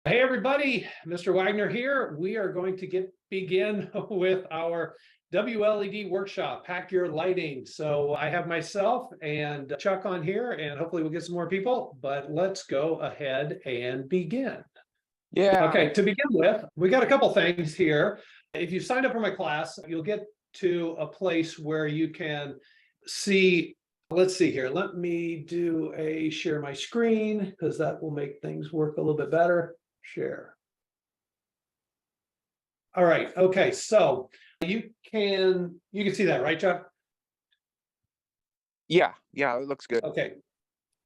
Hey everybody, Mr. Wagner here. We are going to begin with our WLED workshop, Hack Your Lighting. So I have myself and Chuck on here, and hopefully we'll get some more people, but let's go ahead and begin. Yeah. Okay, to begin with, we got a couple things here. If you signed up for my class, you'll get to a place where you can see. Let's see here. Let me do a share my screen because that will make things work a little bit better. Share. All right. Okay. So you can see that, right, Chuck? Yeah. It looks good. Okay.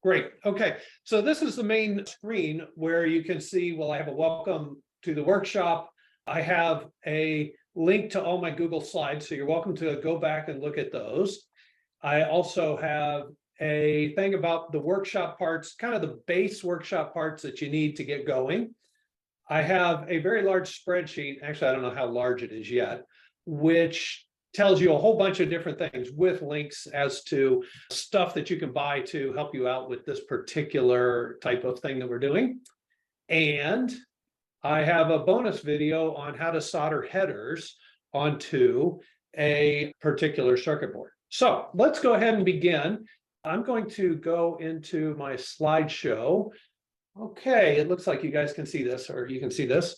Great. Okay. So this is the main screen where you can see, well, I have a welcome to the workshop. I have a link to all my Google Slides. So you're welcome to go back and look at those. I also have a thing about the workshop parts, kind of the base workshop parts that you need to get going. I have a very large spreadsheet, actually, I don't know how large it is yet, which tells you a whole bunch of different things with links as to stuff that you can buy to help you out with this particular type of thing that we're doing. And I have a bonus video on how to solder headers onto a particular circuit board. So let's go ahead and begin. I'm going to go into my slideshow. Okay, it looks like you guys can see this, or you can see this.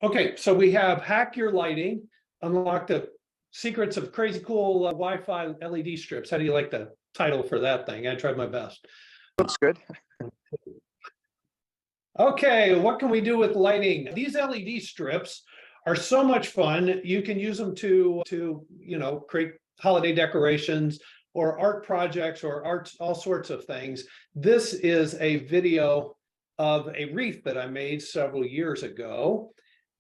Okay, so we have Hack Your Lighting, Unlock the Secrets of Crazy Cool Wi-Fi LED Strips. How do you like the title for that thing? I tried my best. Looks good. Okay, what can we do with lighting? These LED strips are so much fun. You can use them to create holiday decorations or art projects or art, all sorts of things. This is a video of a wreath that I made several years ago.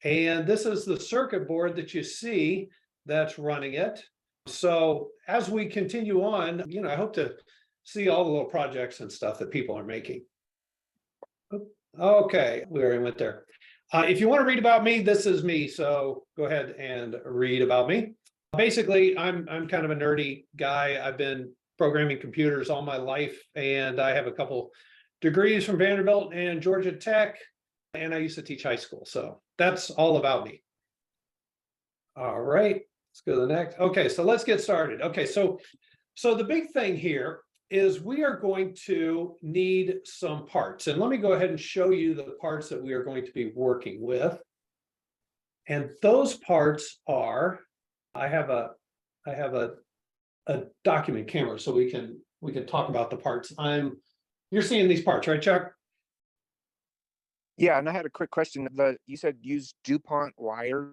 And this is the circuit board that you see that's running it. So as we continue on, I hope to see all the little projects and stuff that people are making. Okay, we already went there. If you want to read about me, this is me. So go ahead and read about me. Basically, I'm kind of a nerdy guy. I've been programming computers all my life, and I have a couple degrees from Vanderbilt and Georgia Tech, and I used to teach high school. So that's all about me. All right, let's go to the next. Okay, so let's get started. Okay, so the big thing here is we are going to need some parts. And let me go ahead and show you the parts that we are going to be working with. And those parts are, I have a document camera so we can talk about the parts. You're seeing these parts, right, Chuck? Yeah, and I had a quick question. You said use DuPont wires.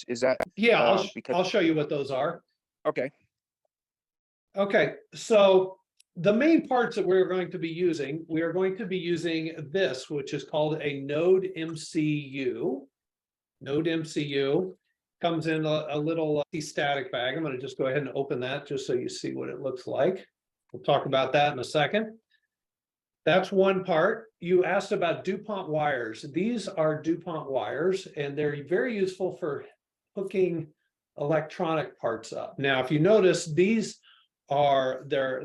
Is that? Yeah, I'll show you what those are. Okay. Okay, so the main parts that we're going to be using, we are going to be using this, which is called a Node MCU. Node MCU comes in a little static bag. I'm going to just go ahead and open that just so you see what it looks like. We'll talk about that in a second. That's one part. You asked about DuPont wires. These are DuPont wires, and they're very useful for hooking electronic parts up. Now, if you notice, they're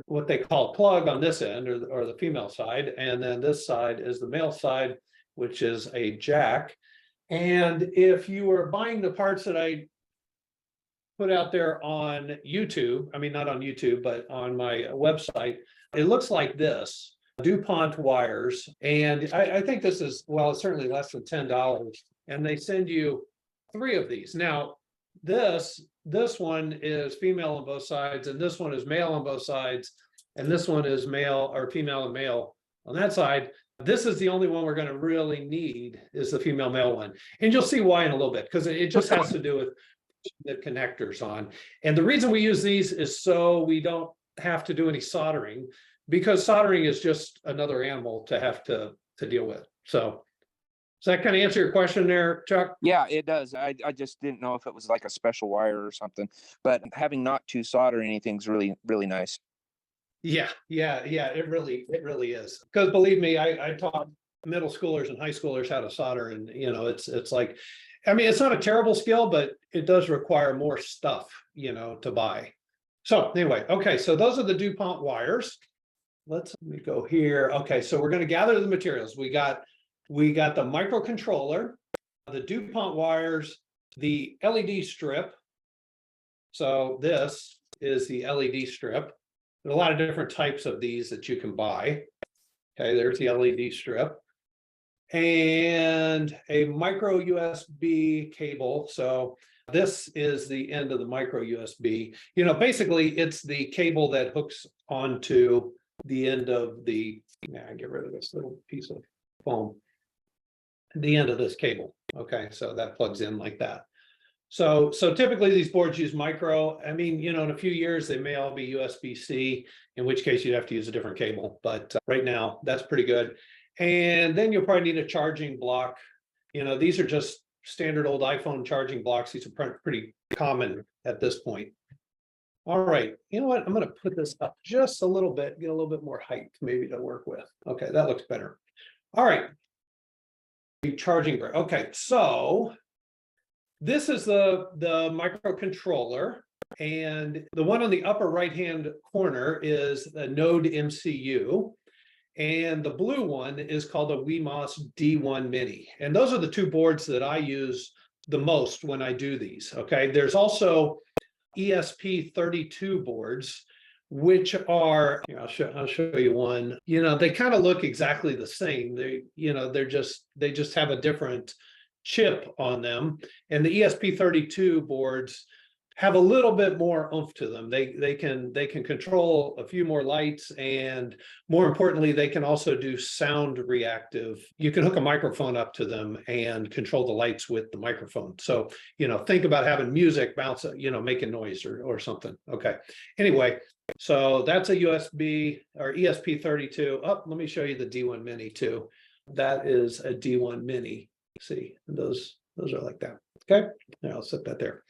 what they call plug on this end, or the female side, and then this side is the male side, which is a jack. And if you were buying the parts that I put out there on YouTube, I mean, not on YouTube, but on my website, it looks like this. DuPont wires, and I think this is, well, it's certainly less than $10, and they send you 3 of these. Now, this one is female on both sides, and this one is male on both sides, and this one is male or female and male on that side. This is the only one we're going to really need, is the female male one, and you'll see why in a little bit, because it just has to do with the connectors on. And the reason we use these is so we don't have to do any soldering, because soldering is just another animal to have to deal with. So does that kind of answer your question there, Chuck? Yeah, it does. I just didn't know if it was like a special wire or something, but having not to solder anything is really, really nice. Yeah, it really is. Because believe me, I taught middle schoolers and high schoolers how to solder, and it's like, I mean, it's not a terrible skill, but it does require more stuff, to buy. So anyway, okay, so those are the DuPont wires. Let me go here. Okay, so we're going to gather the materials. We got we got the microcontroller, the DuPont wires, the LED strip. So this is the LED strip. There's a lot of different types of these that you can buy. Okay, there's the LED strip. And a micro USB cable. So this is the end of the micro USB. You know, basically it's the cable that hooks onto the end of the, get rid of this little piece of foam. The end of this cable. Okay, so that plugs in like that. So typically these boards use micro. I mean, you know, in a few years, they may all be USB-C, in which case you'd have to use a different cable. But right now, that's pretty good. And then you'll probably need a charging block. You know, these are just standard old iPhone charging blocks. These are pretty common at this point. All right, you know what? I'm going to put this up just a little bit, get a little bit more height maybe to work with. Okay, that looks better. All right. Charging. Okay, so this is the microcontroller, and the one on the upper right hand corner is the Node MCU, and the blue one is called a WeMOS D1 Mini. And those are the two boards that I use the most when I do these. Okay, there's also ESP32 boards, which are, you know, I'll show you one. You know, they kind of look exactly the same. They, you know, they just have a different chip on them, and the ESP32 boards have a little bit more oomph to them. They can control a few more lights, and more importantly, they can also do sound reactive. You can hook a microphone up to them and control the lights with the microphone. So, you know, think about having music bounce, you know, making noise or something. Okay. Anyway, so that's a USB or ESP32. Oh, let me show you the D1 Mini too. That is a D1 Mini. See, those are like that. Okay, now I'll set that there.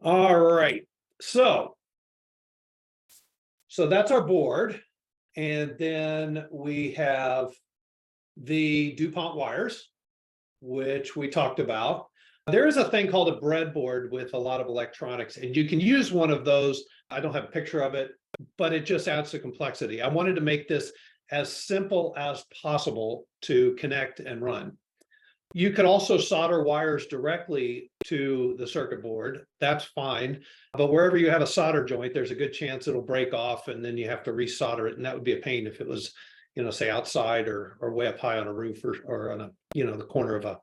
All right, so that's our board, and then we have the DuPont wires, which we talked about. There is a thing called a breadboard with a lot of electronics, and you can use one of those. I don't have a picture of it, but it just adds to complexity. I wanted to make this as simple as possible to connect and run. You could also solder wires directly to the circuit board. That's fine. But wherever you have a solder joint, there's a good chance it'll break off, and then you have to resolder it. And that would be a pain if it was, you know, say outside or way up high on a roof or on a, you know, the corner of a,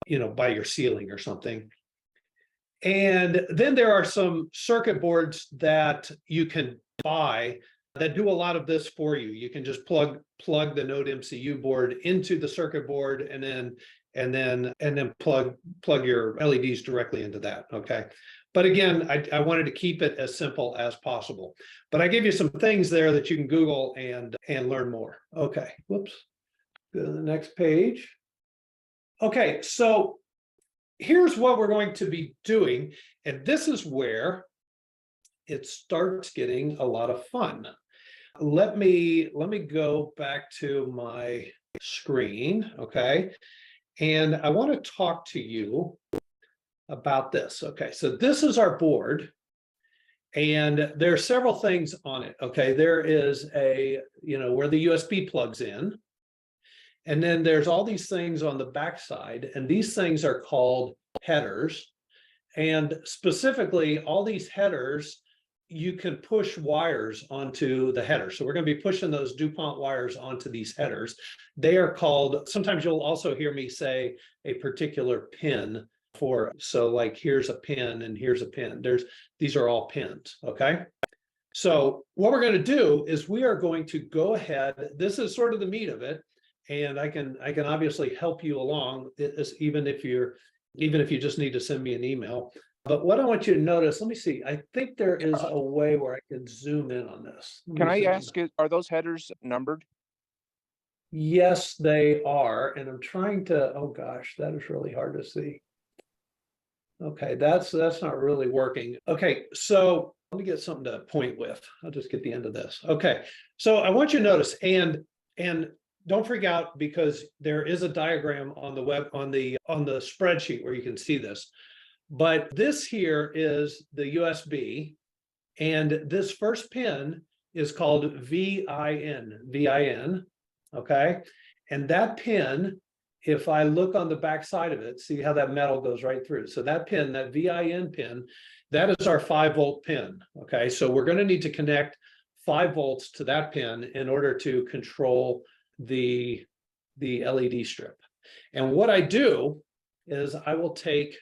you know, by your ceiling or something. And then there are some circuit boards that you can buy that do a lot of this for you. You can just plug the Node MCU board into the circuit board, and then plug your LEDs directly into that. Okay, but again, I wanted to keep it as simple as possible. But I gave you some things there that you can Google and learn more. Okay, whoops. Go to the next page. Okay, so here's what we're going to be doing, and this is where it starts getting a lot of fun. Let me go back to my screen, okay? And I want to talk to you about this. Okay, so this is our board, and there are several things on it. Okay, there is a, you know, where the USB plugs in, and then there's all these things on the backside, and these things are called headers. And specifically, all these headers, you can push wires onto the header. So we're going to be pushing those DuPont wires onto these headers. They are called, sometimes you'll also hear me say a particular pin for, so like here's a pin and here's a pin. These are all pins, okay? So what we're going to do is we are going to go ahead, this is sort of the meat of it, and I can obviously help you along, even if you just need to send me an email. But what I want you to notice, let me see, I think there is a way where I can zoom in on this. Can I ask, are those headers numbered? Yes, they are. And I'm trying to, oh gosh, that is really hard to see. Okay, that's not really working. Okay, so let me get something to point with. I'll just get the end of this. Okay, so I want you to notice, and don't freak out, because there is a diagram on the web, on the spreadsheet where you can see this. But this here is the USB, and this first pin is called VIN, okay? And that pin if I look on the back side of it, see how that metal goes right through. So that pin, that VIN pin, that is our 5-volt pin. Okay, so we're going to need to connect 5 volts to that pin in order to control the LED strip. And what I do is I will take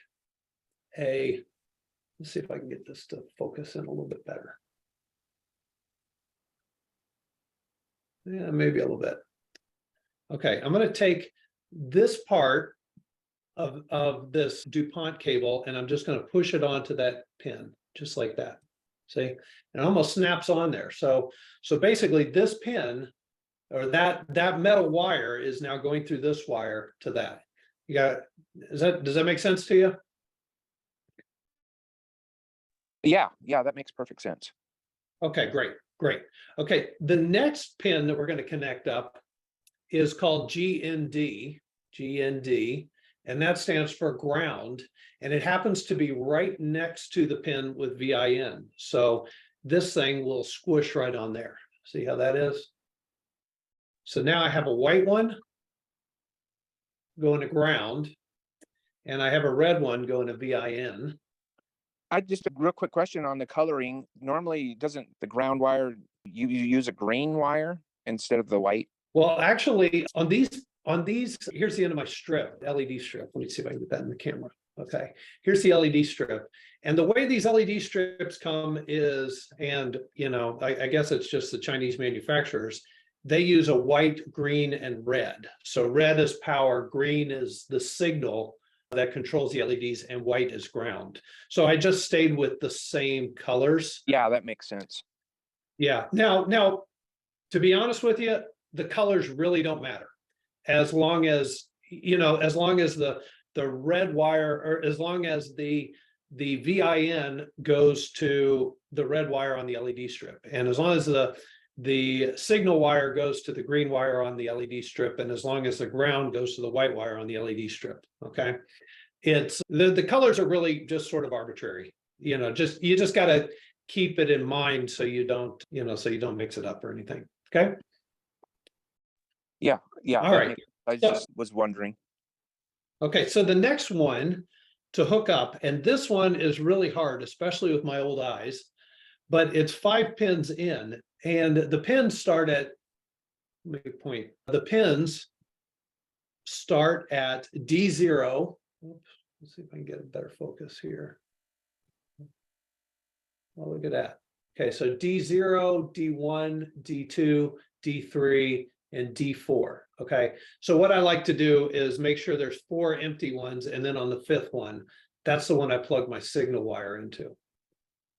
let's see if I can get this to focus in a little bit better. Yeah, maybe a little bit. Okay, I'm going to take this part of this DuPont cable, and I'm just going to push it onto that pin, just like that. See, it almost snaps on there. So basically this pin, or that metal wire, is now going through this wire to that. You got, does that make sense to you? Yeah, that makes perfect sense. Okay, great. Okay, the next pin that we're going to connect up is called GND, and that stands for ground, and it happens to be right next to the pin with VIN. So this thing will squish right on there. See how that is? So now I have a white one going to ground, and I have a red one going to VIN. I just a real quick question on the coloring. Normally, doesn't the ground wire, you use a green wire instead of the white? Well, actually, on these, here's the end of my strip, LED strip. Let me see if I can get that in the camera. Okay, here's the LED strip. And the way these LED strips come is, and I guess it's just the Chinese manufacturers, they use a white, green, and red. So red is power, green is the signal that controls the LEDs, and white is ground. So I just stayed with the same colors. Yeah, that makes sense. Yeah. Now, to be honest with you, the colors really don't matter, as long as the red wire, or as long as the VIN goes to the red wire on the LED strip, and as long as the signal wire goes to the green wire on the LED strip, and as long as the ground goes to the white wire on the LED strip. Okay, it's the colors are really just sort of arbitrary. You just got to keep it in mind so you don't mix it up or anything. Okay. Yeah. All right. I just was wondering. Okay, so the next one to hook up, and this one is really hard, especially with my old eyes, but it's 5 pins in, and the pins start at, let me point, the pins start at D0. Oops, let's see if I can get a better focus here. Oh, look at that. Okay, so D0, D1, D2, D3, and D4. Okay, so what I like to do is make sure there's 4 empty ones, and then on the 5th one, that's the one I plug my signal wire into.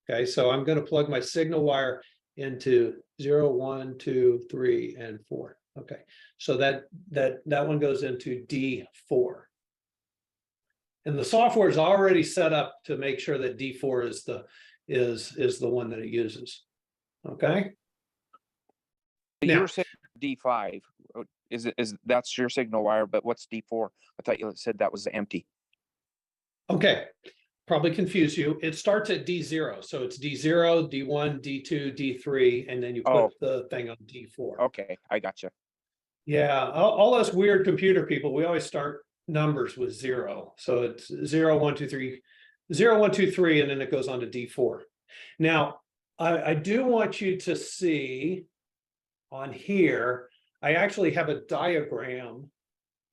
Okay, so I'm going to plug my signal wire into 0, 1, 2, 3, and 4. Okay, so that one goes into D4. And the software is already set up to make sure that D4 is the one that it uses. Okay. You were saying D5. Is that's your signal wire, but what's D4? I thought you said that was empty. Okay, probably confuse you. It starts at D0, so it's D0, D1, D2, D3, and then you put the thing on D4. Okay, I gotcha. Yeah, all us weird computer people, we always start numbers with 0. So it's 0, 1, 2, 3, 0, 1, 2, 3, and then it goes on to D4. Now, I do want you to see on here, I actually have a diagram,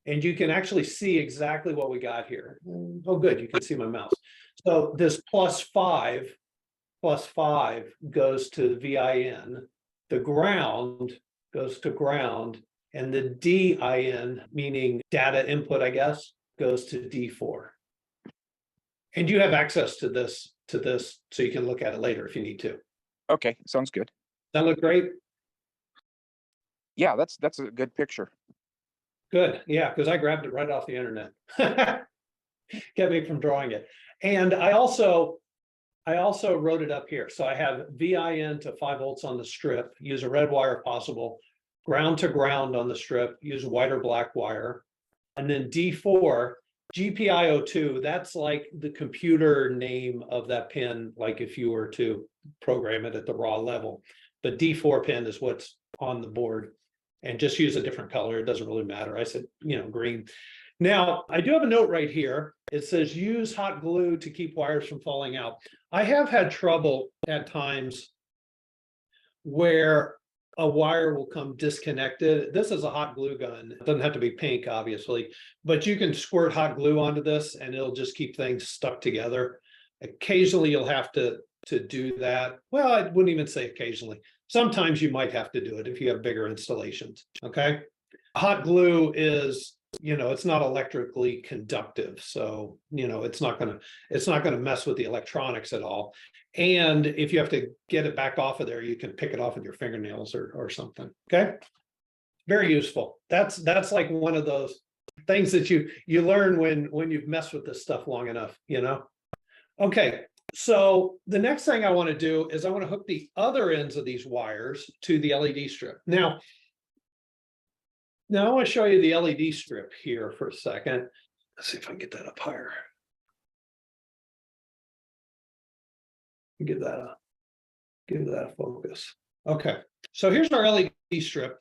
and you can actually see exactly what we got here. Oh, good, you can see my mouse. So this +5 goes to VIN, the ground goes to ground, and the DIN, meaning data input, I guess, goes to D4. And you have access to this, so you can look at it later if you need to. Okay, sounds good. That look great? Yeah, that's a good picture. Good, yeah, because I grabbed it right off the internet. Kept me from drawing it. And I also wrote it up here. So I have VIN to 5 volts on the strip, use a red wire if possible, ground to ground on the strip, use white or black wire. And then D4, GPIO2, that's like the computer name of that pin, like if you were to program it at the raw level. But D4 pin is what's on the board. and just use a different color. It doesn't really matter. I said, green. Now, I do have a note right here. It says use hot glue to keep wires from falling out. I have had trouble at times where a wire will come disconnected. This is a hot glue gun. It doesn't have to be pink, obviously, but you can squirt hot glue onto this and it'll just keep things stuck together. Occasionally you'll have to do that. Well, I wouldn't even say occasionally. Sometimes you might have to do it if you have bigger installations, okay? Hot glue is, it's not electrically conductive, so, it's not gonna mess with the electronics at all. And if you have to get it back off of there, you can pick it off with your fingernails or something, okay? Very useful. That's like one of those things that you learn when you've messed with this stuff long enough, Okay, so the next thing I want to do is I want to hook the other ends of these wires to the LED strip. Now I want to show you the LED strip here for a second. Let's see if I can get that up higher. Give that a focus. Okay, so here's our LED strip,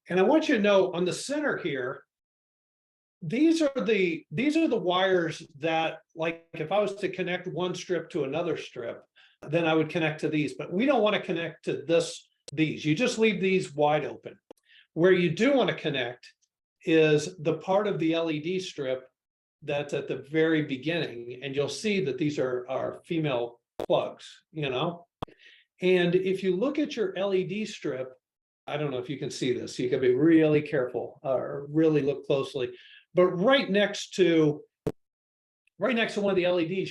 and I want you to know on the center here, these are the wires that, like, if I was to connect one strip to another strip, then I would connect to these, but we don't want to connect to these. You just leave these wide open. Where you do want to connect is the part of the LED strip that's at the very beginning, and you'll see that these are female plugs, and if you look at your LED strip, I don't know if you can see this, so you gotta be really careful or really look closely, but right next to one of the LEDs,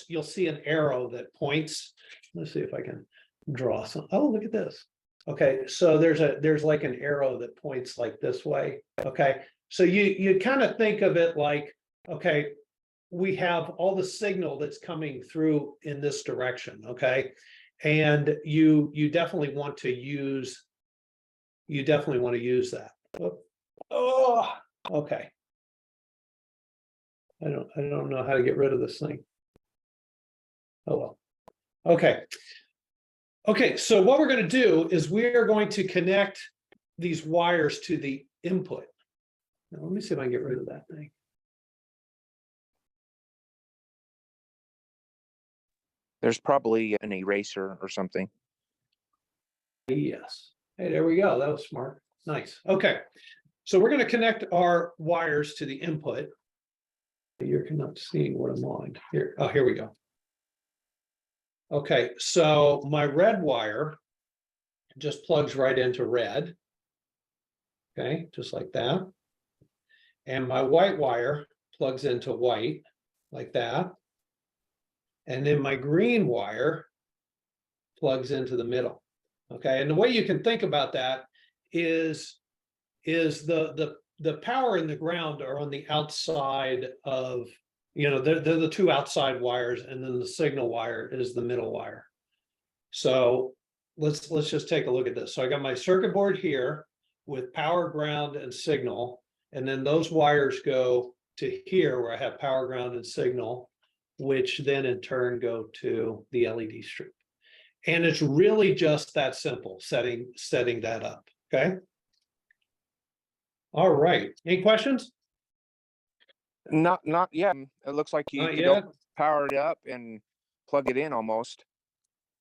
you'll see an arrow that points. Let's see if I can draw some. Oh, look at this. Okay, so there's like an arrow that points like this way. Okay, so you kind of think of it like, okay, we have all the signal that's coming through in this direction, okay? And you definitely want to use that. Oh, okay. I don't know how to get rid of this thing. Oh well. Okay. Okay, so what we're going to do is we are going to connect these wires to the input. Now, let me see if I can get rid of that thing. There's probably an eraser or something. Yes. Hey, there we go. That was smart. Nice. Okay. So we're going to connect our wires to the input. You're not seeing what I'm on here. Oh, here we go. Okay. So my red wire just plugs right into red. Okay. Just like that. And my white wire plugs into white like that. And then my green wire plugs into the middle. Okay, and the way you can think about that is the power and the ground are on the outside of, they're the two outside wires, and then the signal wire is the middle wire. So let's just take a look at this. So I got my circuit board here with power, ground, and signal, and then those wires go to here where I have power, ground, and signal, which then in turn go to the LED strip. And it's really just that simple, setting that up, okay? All right, any questions? Not yet. It looks like you could power it up and plug it in almost.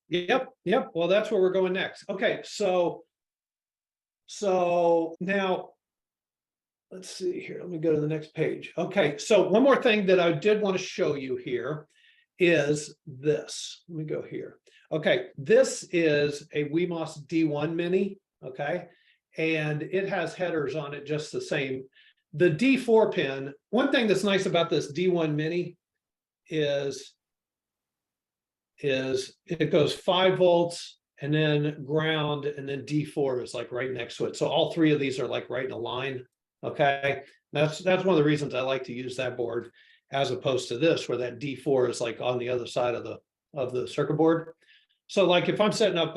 Yep. Well, that's where we're going next. Okay, so now let's see here. Let me go to the next page. Okay, so one more thing that I did want to show you here is this. Let me go here. Okay, this is a WeMOS D1 Mini, okay? And it has headers on it just the same. The D4 pin, one thing that's nice about this D1 Mini is it goes 5 volts and then ground, and then D4 is like right next to it. So all three of these are like right in a line, okay? That's one of the reasons I like to use that board as opposed to this, where that D4 is like on the other side of the circuit board. So like if I'm setting up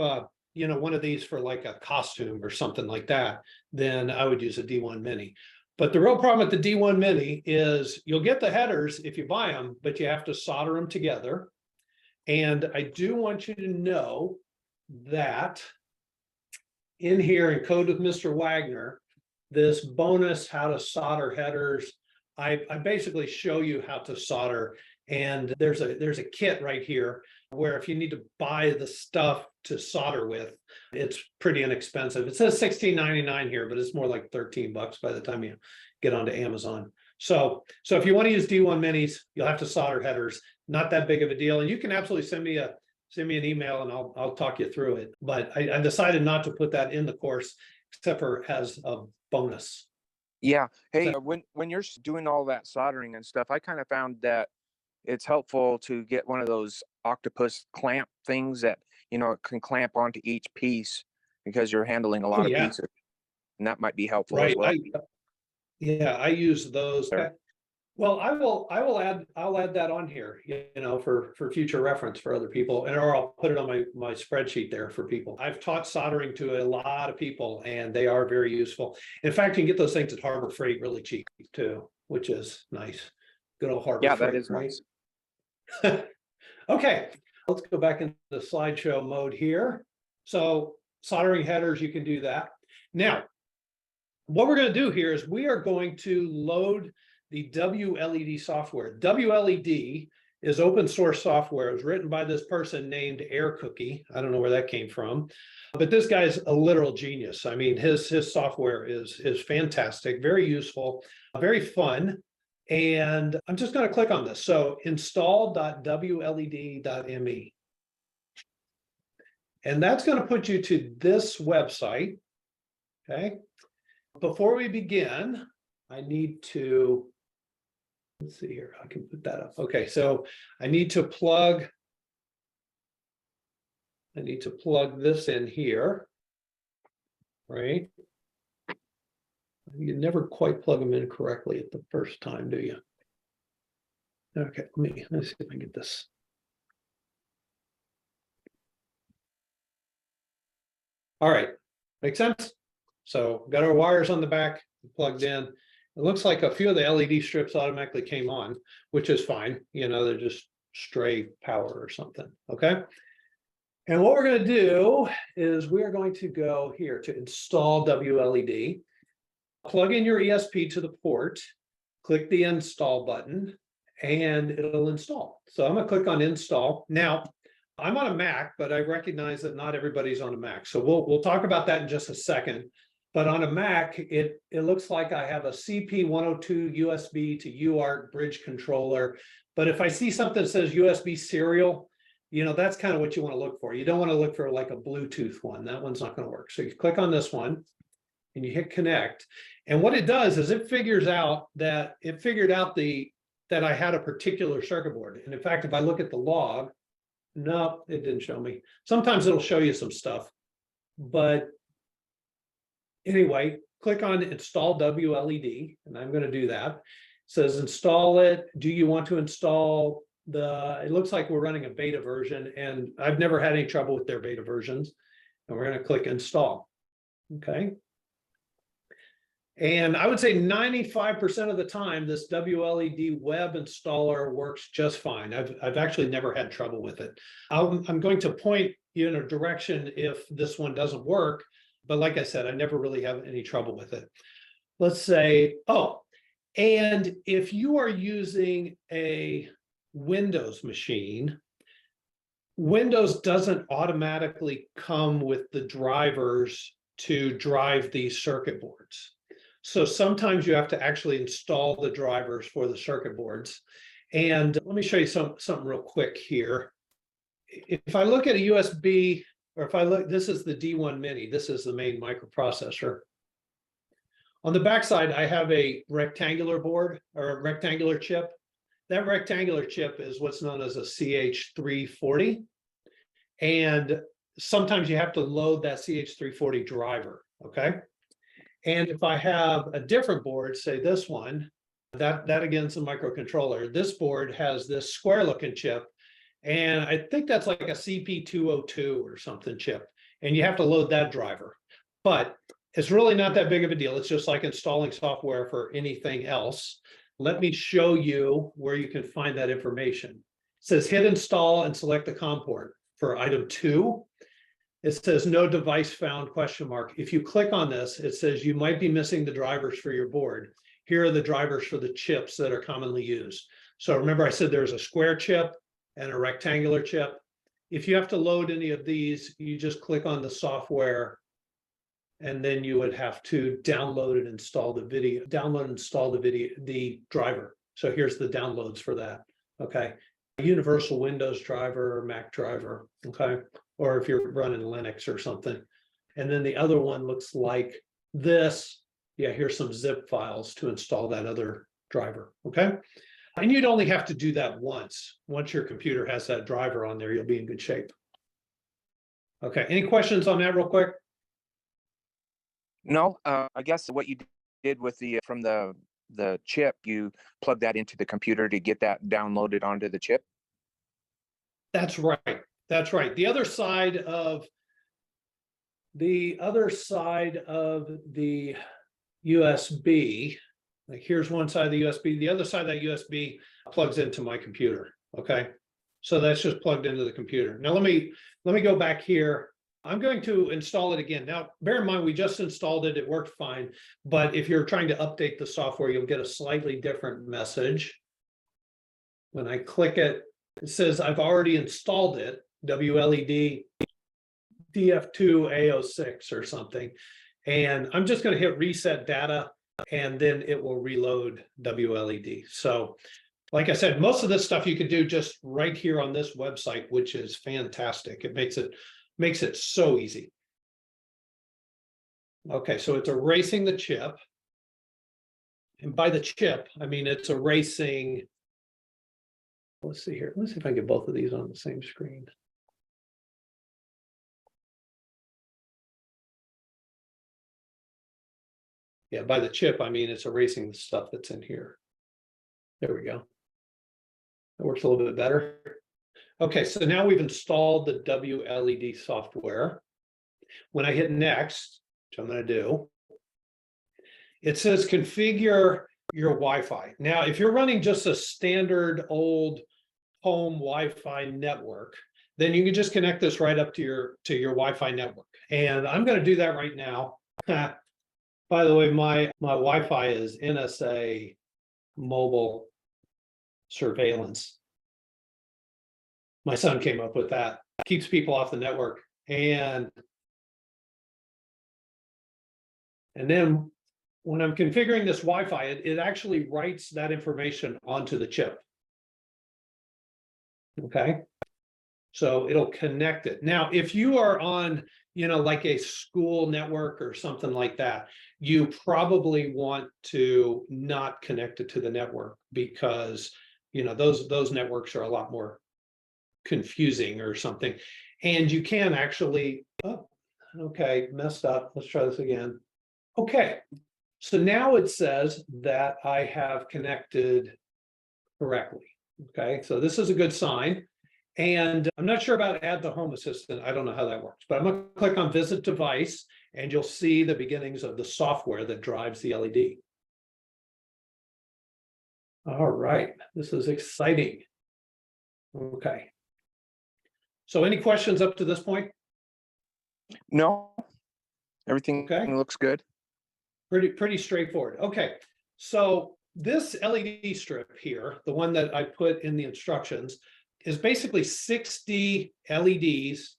one of these for like a costume or something like that, then I would use a D1 Mini. But the real problem with the D1 Mini is you'll get the headers if you buy them, but you have to solder them together. And I do want you to know that in here in Code with Mr. Wagner, this bonus how to solder headers. I basically show you how to solder, and there's a kit right here where if you need to buy the stuff to solder with, it's pretty inexpensive. It says $16.99 here, but it's more like $13 by the time you get onto Amazon. So if you want to use D1 minis, you'll have to solder headers. Not that big of a deal, and you can absolutely send me an email and I'll talk you through it. But I decided not to put that in the course, except for as a bonus. Yeah. Hey, when you're doing all that soldering and stuff, I kind of found that it's helpful to get one of those octopus clamp things that, it can clamp onto each piece because you're handling a lot of pieces. And that might be helpful as well. I use those. Okay. Well, I'll add that on here, for future reference for other people, or I'll put it on my spreadsheet there for people. I've taught soldering to a lot of people, and they are very useful. In fact, you can get those things at Harbor Freight really cheap too, which is nice. Good old Harbor Freight. Yeah, that is nice. Okay, let's go back into the slideshow mode here. So soldering headers, you can do that. Now, what we're going to do here is we are going to load the WLED software. WLED is open source software. It was written by this person named Air Cookie. I don't know where that came from, but this guy's a literal genius. I mean, his software is fantastic, very useful, very fun. And I'm just going to click on this. So install.wled.me. And that's going to put you to this website. Okay. Before we begin, I need to, let's see here, I can put that up. Okay, so I need to plug this in here, right? You never quite plug them in correctly at the first time, do you? Okay, let's see if I can get this. All right, makes sense? So got our wires on the back plugged in. It looks like a few of the LED strips automatically came on, which is fine. They're just stray power or something. Okay. And what we're going to do is we're going to go here to install WLED, plug in your ESP to the port, click the install button, and it'll install. So I'm going to click on install. Now, I'm on a Mac, but I recognize that not everybody's on a Mac. So we'll talk about that in just a second. But on a Mac, it looks like I have a CP102 USB to UART bridge controller. But if I see something that says USB serial, that's kind of what you want to look for. You don't want to look for like a Bluetooth one. That one's not going to work. So you click on this one and you hit connect. And what it does is it figured out that I had a particular circuit board. And in fact, if I look at the log, no, it didn't show me. Sometimes it'll show you some stuff, but anyway, click on install WLED, and I'm going to do that. It says install it. Do you want to install it looks like we're running a beta version, and I've never had any trouble with their beta versions. And we're going to click install. Okay. And I would say 95% of the time, this WLED web installer works just fine. I've actually never had trouble with it. I'm going to point you in a direction if this one doesn't work. But like I said, I never really have any trouble with it. Let's say, and if you are using a Windows machine, Windows doesn't automatically come with the drivers to drive these circuit boards. So sometimes you have to actually install the drivers for the circuit boards. And let me show you something real quick here. If I look at a USB, or if I look, this is the D1 Mini. This is the main microprocessor. On the backside, I have a rectangular board or a rectangular chip. That rectangular chip is what's known as a CH340. And sometimes you have to load that CH340 driver, okay? And if I have a different board, say this one, that again is a microcontroller. This board has this square looking chip. And I think that's like a CP202 or something chip. And you have to load that driver. But it's really not that big of a deal. It's just like installing software for anything else. Let me show you where you can find that information. It says hit install and select the COM port for item 2. it says no device found ? If you click on this, it says you might be missing the drivers for your board. Here are the drivers for the chips that are commonly used. So remember I said there's a square chip and a rectangular chip. If you have to load any of these, you just click on the software, and then you would have to download and install the driver. So here's the downloads for that. Okay. Universal Windows driver or Mac driver. Okay. Or if you're running Linux or something. And then the other one looks like this. Yeah, here's some zip files to install that other driver. Okay. And you'd only have to do that once. Once your computer has that driver on there, you'll be in good shape. Okay. Any questions on that real quick? No, I guess what you did with from the chip, you plug that into the computer to get that downloaded onto the chip. That's right. That's right. The other side of the USB, like here's one side of the USB, the other side of that USB plugs into my computer. Okay. So that's just plugged into the computer. Now let me go back here. I'm going to install it again. Now, bear in mind, we just installed it. It worked fine. But if you're trying to update the software, you'll get a slightly different message. When I click it, it says I've already installed it, WLED DF2A06 or something. And I'm just going to hit reset data, and then it will reload WLED. So like I said, most of this stuff you could do just right here on this website, which is fantastic. It makes it so easy. Okay, so it's erasing the chip. And by the chip, I mean it's erasing. Let's see here. Let's see if I can get both of these on the same screen. Yeah, by the chip, I mean it's erasing the stuff that's in here. There we go. That works a little bit better. Okay, so now we've installed the WLED software. When I hit next, which I'm going to do, it says configure your Wi-Fi. Now, if you're running just a standard old home Wi-Fi network, then you can just connect this right up to your Wi-Fi network. And I'm going to do that right now. By the way, my Wi-Fi is NSA mobile surveillance. My son came up with that. Keeps people off the network. And then when I'm configuring this Wi-Fi, it actually writes that information onto the chip. Okay. So it'll connect it. Now, if you are on, like a school network or something like that, you probably want to not connect it to the network because, those networks are a lot more confusing or something. And you can actually, oh, okay, messed up. Let's try this again. Okay. So now it says that I have connected correctly. Okay. So this is a good sign. And I'm not sure about add the home assistant. I don't know how that works, but I'm going to click on visit device and you'll see the beginnings of the software that drives the LED. All right. This is exciting. Okay. So any questions up to this point? No, everything looks good. Pretty straightforward. Okay. So this LED strip here, the one that I put in the instructions, is basically 60 LEDs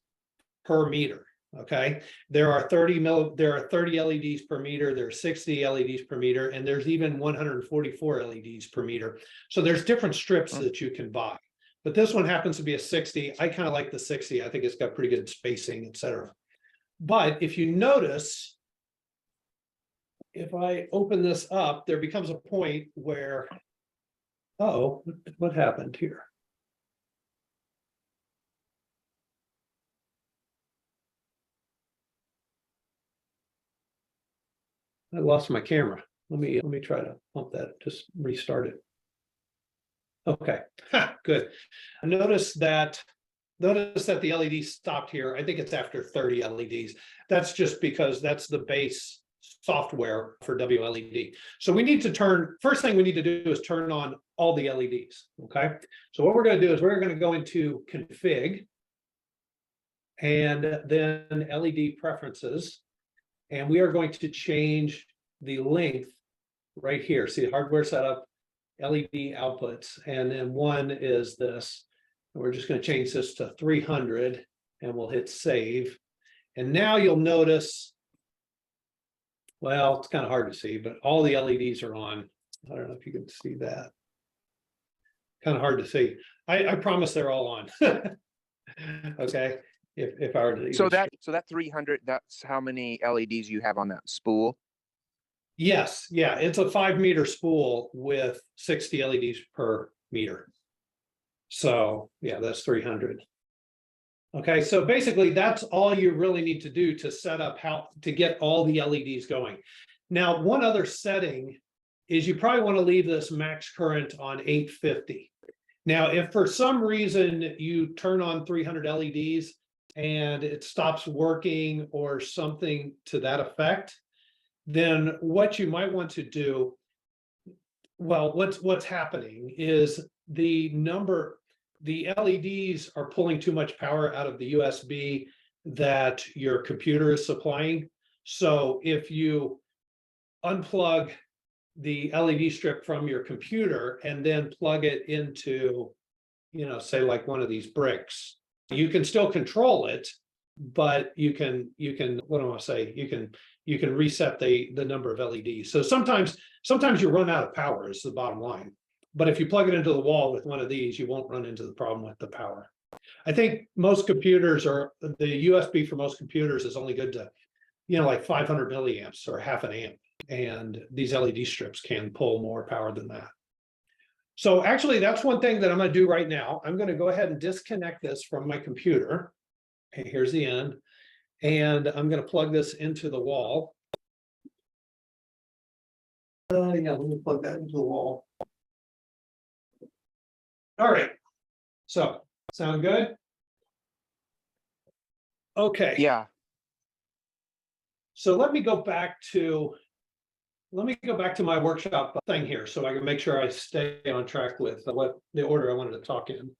per meter. Okay. There are 30 LEDs per meter, there are 60 LEDs per meter, and there's even 144 LEDs per meter. So there's different strips that you can buy. But this one happens to be a 60. I kind of like the 60. I think it's got pretty good spacing, etc. But if you notice, if I open this up, there becomes a point where, oh, what happened here? I lost my camera. Let me try to pump that, just restart it. Okay, good. Notice that the LED stopped here. I think it's after 30 LEDs. That's just because that's the base software for WLED. So we need to first thing we need to do is turn on all the LEDs. Okay. So what we're going to do is we're going to go into config. and then LED preferences. And we are going to change the length right here. See, hardware setup, LED outputs, and then one is this. We're just going to change this to 300 and we'll hit save. And now you'll notice, well, it's kind of hard to see, but all the LEDs are on. I don't know if you can see that. Kind of hard to see. I promise they're all on. Okay. If I were to So that 300, that's how many LEDs you have on that spool? Yes, yeah, it's a 5-meter spool with 60 LEDs per meter. So yeah, that's 300. Okay, so basically that's all you really need to do to set up how to get all the LEDs going. Now, one other setting is you probably want to leave this max current on 850. Now, if for some reason you turn on 300 LEDs and it stops working or something to that effect, then what you might want to do, well, what's happening is the LEDs are pulling too much power out of the USB that your computer is supplying. So if you unplug the LED strip from your computer and then plug it into, say like one of these bricks, you can still control it, but you can, what do I want to say? You can reset the number of LEDs. So sometimes you run out of power is the bottom line. But if you plug it into the wall with one of these, you won't run into the problem with the power. I think most computers the USB for most computers is only good to, like 500 milliamps or half an amp. And these LED strips can pull more power than that. So actually, that's one thing that I'm going to do right now. I'm going to go ahead and disconnect this from my computer. Okay, here's the end. And I'm going to plug this into the wall. Yeah, let me plug that into the wall. All right. So, sound good? Okay. Yeah. So let me go back to my workshop thing here so I can make sure I stay on track with what the order I wanted to talk in.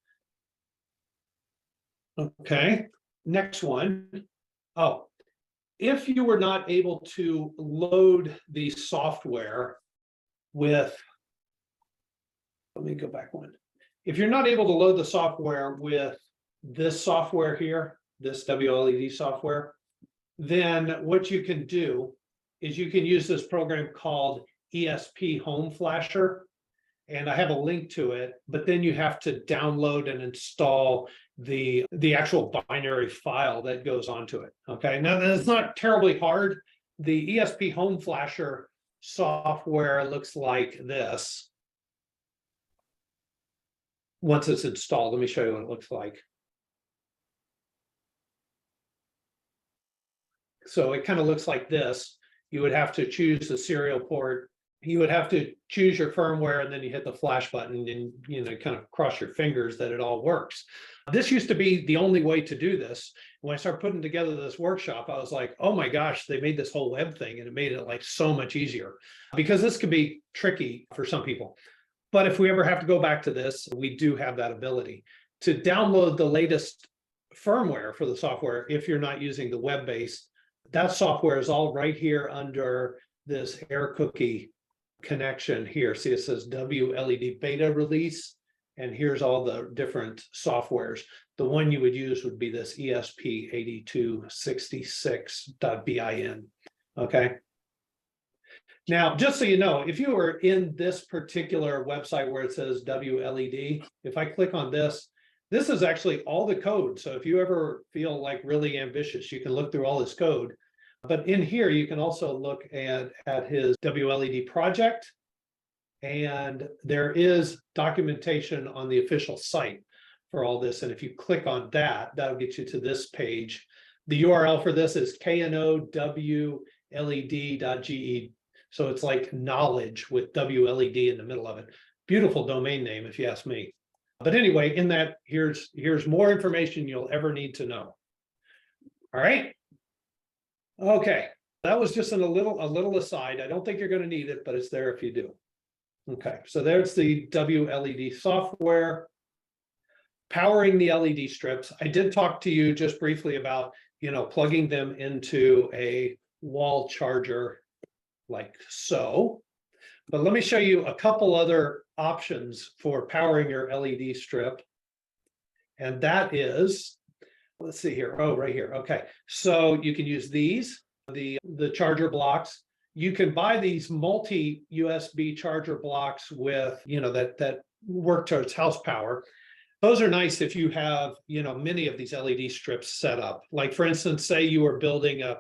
Okay, next one. Oh, if you were not able to load the software with, let me go back one. If you're not able to load the software with this software here, this WLED software, then what you can do is you can use this program called ESP Home Flasher. And I have a link to it, but then you have to download and install the actual binary file that goes onto it. Okay, now it's not terribly hard. The ESP Home Flasher software looks like this. Once it's installed, let me show you what it looks like. So it kind of looks like this. You would have to choose the serial port. You would have to choose your firmware, and then you hit the flash button and kind of cross your fingers that it all works. This used to be the only way to do this. When I started putting together this workshop, I was like, oh my gosh, they made this whole web thing, and it made it like so much easier, because this could be tricky for some people. But if we ever have to go back to this, we do have that ability to download the latest firmware for the software. If you're not using the web-based, that software is all right here under this air cookie connection here. See, it says WLED beta release, and here's all the different softwares. The one you would use would be this ESP8266.bin. Okay. Now, just so you know, if you were in this particular website where it says WLED, if I click on this, this is actually all the code. So if you ever feel like really ambitious, you can look through all this code. But in here, you can also look at his WLED project. And there is documentation on the official site for all this. And if you click on that, that'll get you to this page. The URL for this is knowwled.ge. So it's like knowledge with WLED in the middle of it. Beautiful domain name, if you ask me. But anyway, in that, here's more information you'll ever need to know. All right. Okay, that was just a little aside. I don't think you're going to need it, but it's there if you do. Okay, so there's the WLED software. powering the LED strips. I did talk to you just briefly about, plugging them into a wall charger like so. But let me show you a couple other options for powering your LED strip. And that is, let's see here. Oh, right here. Okay. So you can use these, the charger blocks. You can buy these multi USB charger blocks with, that work towards house power. Those are nice if you have, many of these LED strips set up. Like for instance, say you were building a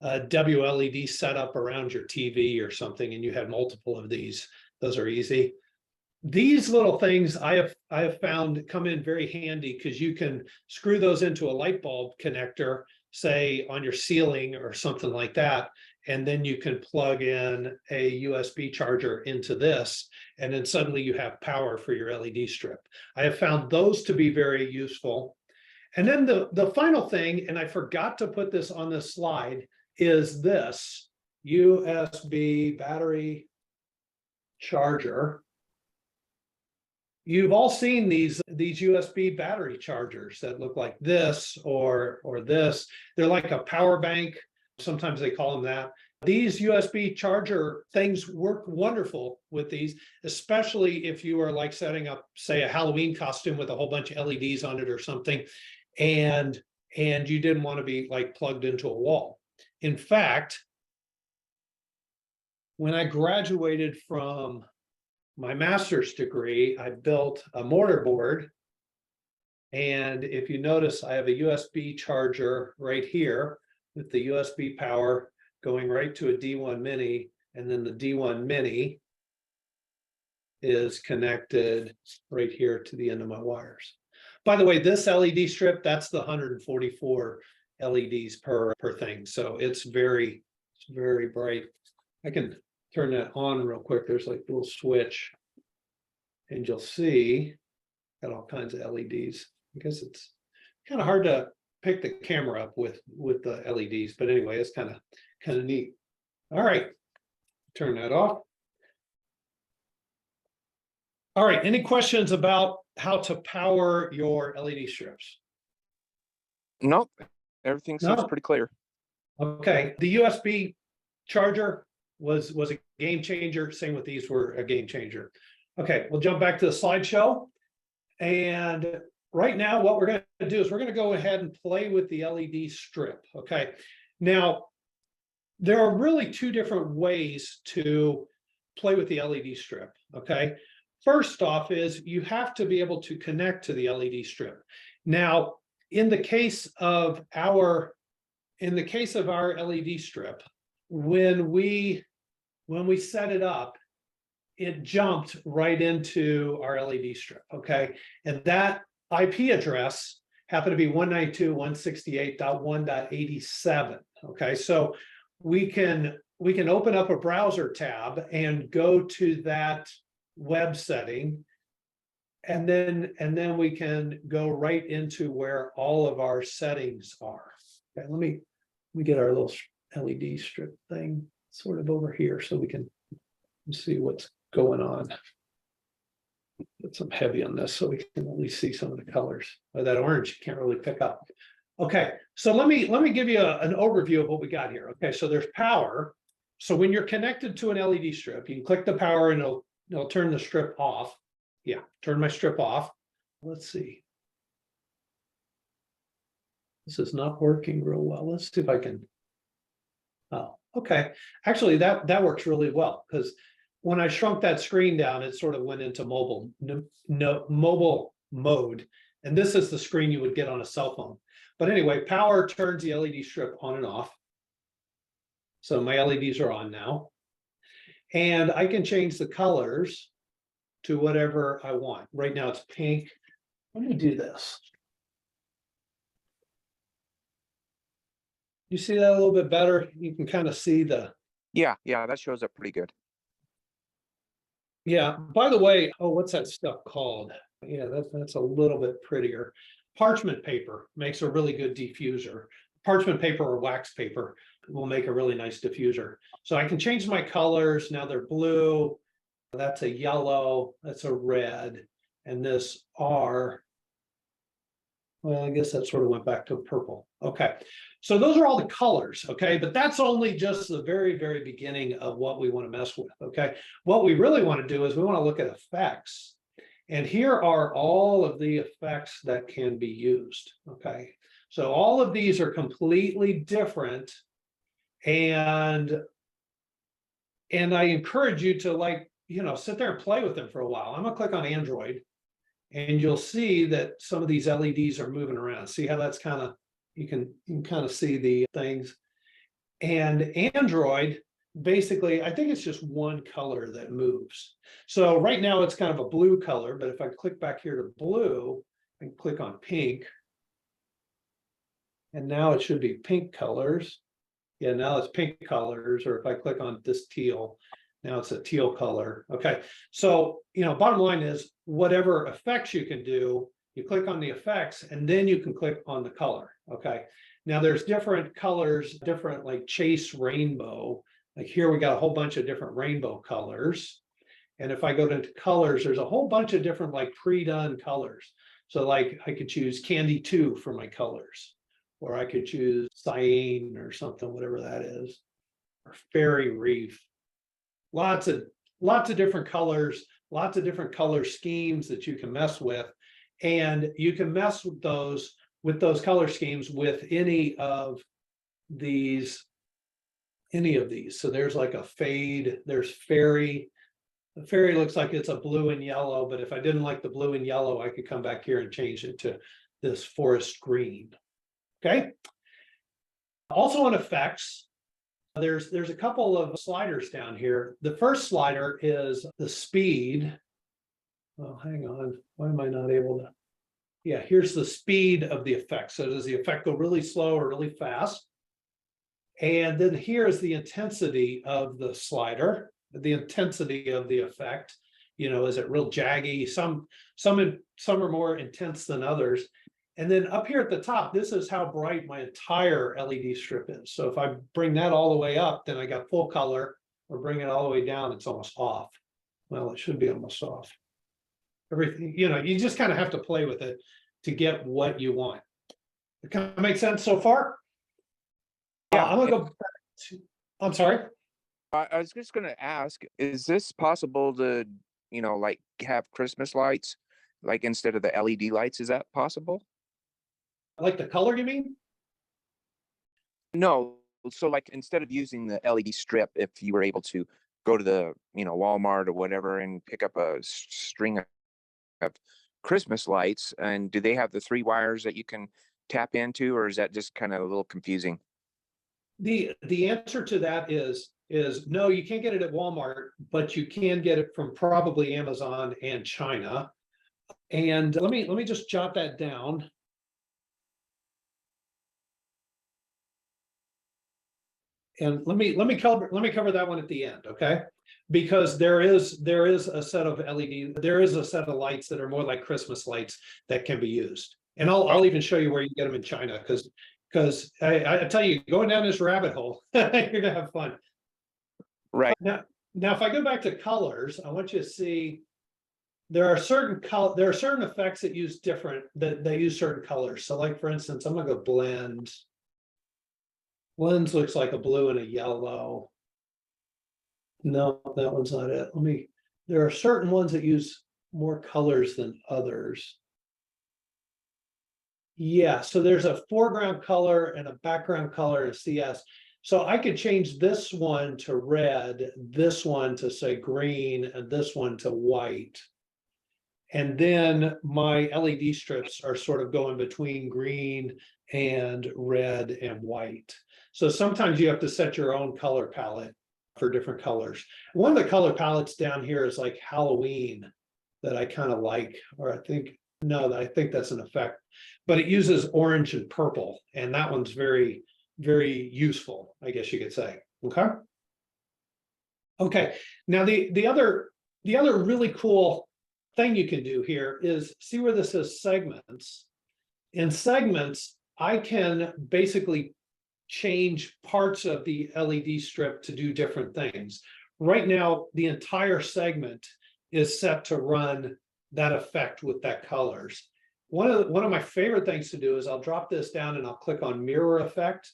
WLED setup around your TV or something, and you had multiple of these. Those are easy. These little things I have found come in very handy because you can screw those into a light bulb connector, say on your ceiling or something like that, and then you can plug in a USB charger into this, and then suddenly you have power for your LED strip. I have found those to be very useful. And then the final thing, and I forgot to put this on this slide, is this USB battery charger. You've all seen these USB battery chargers that look like this or this. They're like a power bank. Sometimes they call them that. These USB charger things work wonderful with these, especially if you are like setting up, say, a Halloween costume with a whole bunch of LEDs on it or something, and you didn't want to be like plugged into a wall. In fact, when I graduated from my master's degree, I built a mortar board. And if you notice, I have a USB charger right here with the USB power going right to a D1 Mini. And then the D1 Mini is connected right here to the end of my wires. By the way, this LED strip, that's the 144 LEDs per thing. So it's very bright. I can turn that on real quick. There's like a little switch, and you'll see got all kinds of LEDs. Because it's kind of hard to pick the camera up with the LEDs, but anyway, it's kind of neat. All right, turn that off. All right, any questions about how to power your LED strips? Nope, everything seems pretty clear. Okay, the USB charger was a game changer. Same with these were a game changer. Okay, we'll jump back to the slideshow. And right now, what we're going to do is we're going to go ahead and play with the LED strip. Okay, now there are really two different ways to play with the LED strip. Okay, first off is you have to be able to connect to the LED strip. Now, in the case of our LED strip, when we set it up, it jumped right into our LED strip. Okay, and that IP address happened to be 192.168.1.87. Okay, so we can open up a browser tab and go to that web setting, and then we can go right into where all of our settings are. Okay, let me get our little LED strip thing sort of over here so we can see what's going on. Put some heavy on this so we can at least see some of the colors. Oh, that orange you can't really pick up. Okay, so let me give you an overview of what we got here. Okay, so there's power. So when you're connected to an LED strip, you can click the power and it'll turn the strip off. Yeah, turn my strip off. Let's see. This is not working real well. Let's see if I can. Oh, okay. Actually, that works really well because when I shrunk that screen down, it sort of went into mobile mode. And this is the screen you would get on a cell phone. But anyway, power turns the LED strip on and off. So my LEDs are on now. And I can change the colors to whatever I want. Right now it's pink. Let me do this. You see that a little bit better? You can kind of see the. Yeah, that shows up pretty good. Yeah, by the way, oh, what's that stuff called? Yeah, that's a little bit prettier. Parchment paper makes a really good diffuser. Parchment paper or wax paper will make a really nice diffuser. So I can change my colors. Now they're blue. That's a yellow. That's a red. And this R Well, I guess that sort of went back to purple. Okay, so those are all the colors, okay? But that's only just the very, very beginning of what we want to mess with, okay? What we really want to do is we want to look at effects. And here are all of the effects that can be used, okay? So all of these are completely different. And I encourage you to, like, you know, sit there and play with them for a while. I'm gonna click on Android. And you'll see that some of these LEDs are moving around. See how that's kind of, you can kind of see the things. And Android, basically, I think it's just one color that moves. So right now it's kind of a blue color, but if I click back here to blue and click on pink, and now it should be pink colors. Yeah, now it's pink colors, or if I click on this teal, now it's a teal color. Okay, so, you know, bottom line is whatever effects you can do, you click on the effects and then you can click on the color. Okay, now there's different colors, different, like chase rainbow. Like here we got a whole bunch of different rainbow colors. And if I go into colors, there's a whole bunch of different like pre-done colors. So like I could choose Candy 2 for my colors, or I could choose cyan or something, whatever that is, or Fairy Reef. Lots of different colors, lots of different color schemes that you can mess with. And you can mess with those color schemes with any of these. So there's like a fade, there's fairy. The fairy looks like it's a blue and yellow, but if I didn't like the blue and yellow, I could come back here and change it to this forest green. Okay. Also on effects, there's a couple of sliders down here. The first slider is the speed. Oh, hang on. Why am I not able to? Yeah, here's the speed of the effect. So does the effect go really slow or really fast? And then here is the intensity of the slider, the intensity of the effect. You know, is it real jaggy? Some are more intense than others. And then up here at the top, this is how bright my entire LED strip is. So if I bring that all the way up, then I got full color, or bring it all the way down, it's almost off. Well, it should be almost off. Everything, you know, you just kind of have to play with it to get what you want. It kind of makes sense so far? Yeah, I'm gonna go back to, I'm sorry. I was just gonna ask, is this possible to, you know, like have Christmas lights, like instead of the LED lights? Is that possible? Like the color, you mean? No. So like instead of using the LED strip, if you were able to go to the, you know, Walmart or whatever and pick up a string of Christmas lights, and do they have the 3 wires that you can tap into, or is that just kind of a little confusing? The answer to that is no, you can't get it at Walmart, but you can get it from probably Amazon and China. And let me just jot that down. And let me cover that one at the end, okay? Because there is a set of LED, there is a set of lights that are more like Christmas lights that can be used. And I'll even show you where you get them in China, because I tell you, going down this rabbit hole, you're gonna have fun. Right. Now if I go back to colors, I want you to see there are certain effects that use they use certain colors. So like for instance, I'm gonna go blend. Blends looks like a blue and a yellow. No, that one's not it. There are certain ones that use more colors than others. Yeah, so there's a foreground color and a background color in CS. So I could change this one to red, this one to say green, and this one to white. And then my LED strips are sort of going between green and red and white. So sometimes you have to set your own color palette for different colors. One of the color palettes down here is like Halloween that I kind of like, or I think that's an effect, but it uses orange and purple. And that one's very, very useful, I guess you could say. Okay. Okay. Now the other really cool thing you can do here is see where this says segments. In segments, I can basically change parts of the LED strip to do different things. Right now, the entire segment is set to run that effect with that colors. one of my favorite things to do is I'll drop this down and I'll click on mirror effect.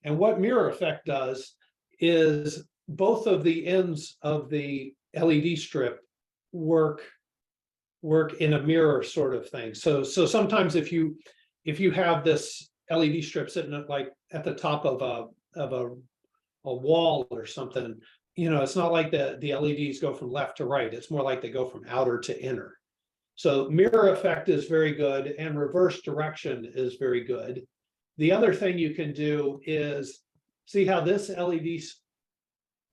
And what mirror effect does is both of the ends of the LED strip work in a mirror sort of thing. So sometimes if you have this LED strip sitting at, like at the top of a wall or something, you know, it's not like the LEDs go from left to right. It's more like they go from outer to inner. So mirror effect is very good, and reverse direction is very good. The other thing you can do is see how this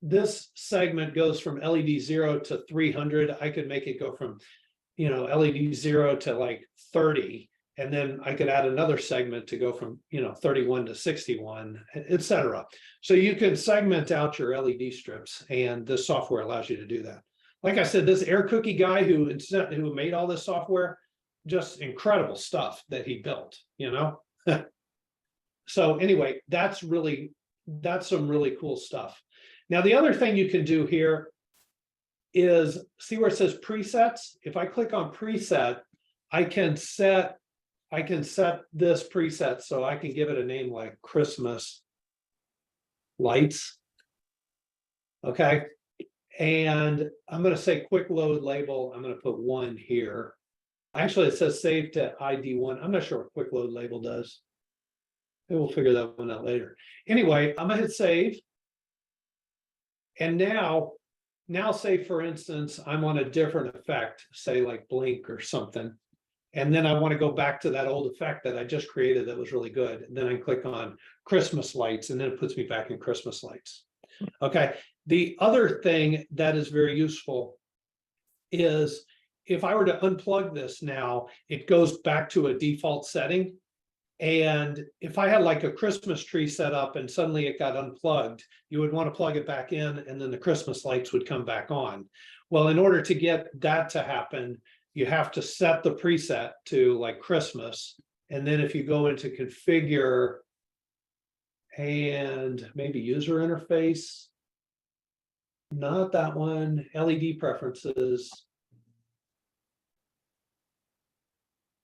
this segment goes from LED 0 to 300. I could make it go from, you know, LED 0 to like 30, and then I could add another segment to go from, you know, 31 to 61, etc. So you can segment out your LED strips, and this software allows you to do that. Like I said, this Air Cookie guy who made all this software, just incredible stuff that he built, you know. So anyway, that's some really cool stuff. Now, the other thing you can do here is see where it says presets. If I click on preset, I can set this preset, so I can give it a name like Christmas lights. Okay. And I'm going to say quick load label. I'm going to put 1 here. Actually, it says save to ID 1. I'm not sure what quick load label does. Maybe we'll figure that one out later. Anyway, I'm going to hit save. And now say, for instance, I'm on a different effect, say like blink or something. And then I want to go back to that old effect that I just created that was really good. And then I click on Christmas lights, and then it puts me back in Christmas lights. Okay. The other thing that is very useful is if I were to unplug this now, it goes back to a default setting. And if I had like a Christmas tree set up and suddenly it got unplugged, you would want to plug it back in, and then the Christmas lights would come back on. Well, in order to get that to happen, you have to set the preset to like Christmas. And then if you go into configure and maybe user interface, not that one, LED preferences,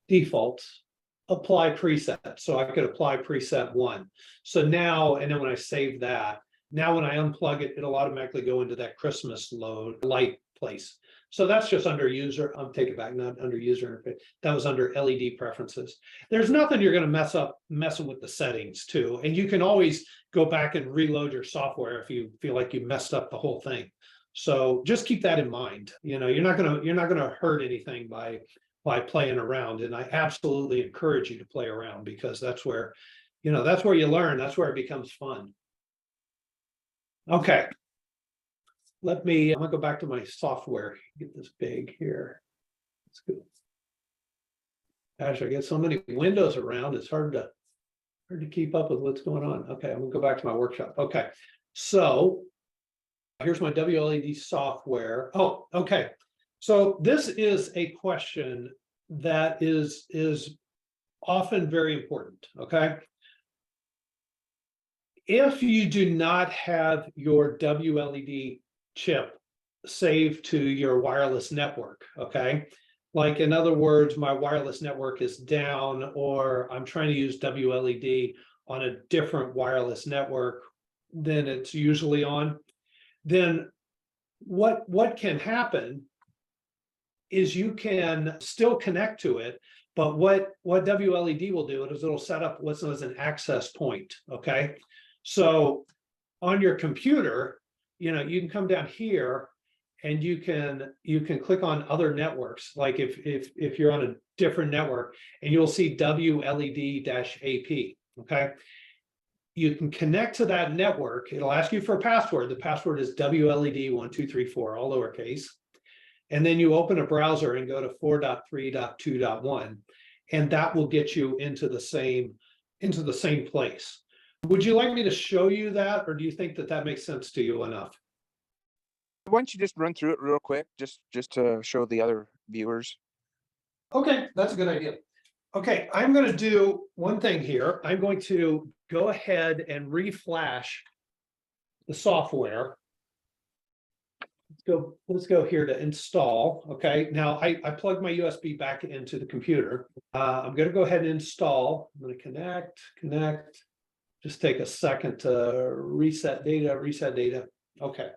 defaults, apply preset. So I could apply preset 1. So now, and then when I save that, now when I unplug it, it'll automatically go into that Christmas light place. So that's just under user. I'll take it back, not under user interface. That was under LED preferences. There's nothing you're going to messing with the settings too. And you can always go back and reload your software if you feel like you messed up the whole thing. So just keep that in mind. You know, you're not gonna hurt anything by playing around. And I absolutely encourage you to play around, because that's where, you know, that's where you learn. That's where it becomes fun. Okay. I'm gonna go back to my software, get this big here. Let's go. Gosh, I get so many windows around, it's hard to keep up with what's going on. Okay, I'm gonna go back to my workshop. Okay, so here's my WLED software. Oh, okay. So this is a question that is often very important, okay? If you do not have your WLED chip saved to your wireless network, okay? Like, in other words, my wireless network is down, or I'm trying to use WLED on a different wireless network than it's usually on, then what can happen is you can still connect to it, but what WLED will do is it'll set up what's known as an access point, okay? So on your computer, you know, you can come down here and you can click on other networks. Like if you're on a different network, and you'll see WLED-AP, okay? You can connect to that network. It'll ask you for a password. The password is WLED1234, all lowercase. And then you open a browser and go to 4.3.2.1, and that will get you into the same place. Would you like me to show you that, or do you think that makes sense to you enough? Why don't you just run through it real quick, just to show the other viewers? Okay, that's a good idea. Okay, I'm going to do one thing here. I'm going to go ahead and reflash the software. Let's let's go here to install. Okay, now I plugged my USB back into the computer. I'm gonna go ahead and install. I'm gonna connect. Just take a second to reset data. Okay.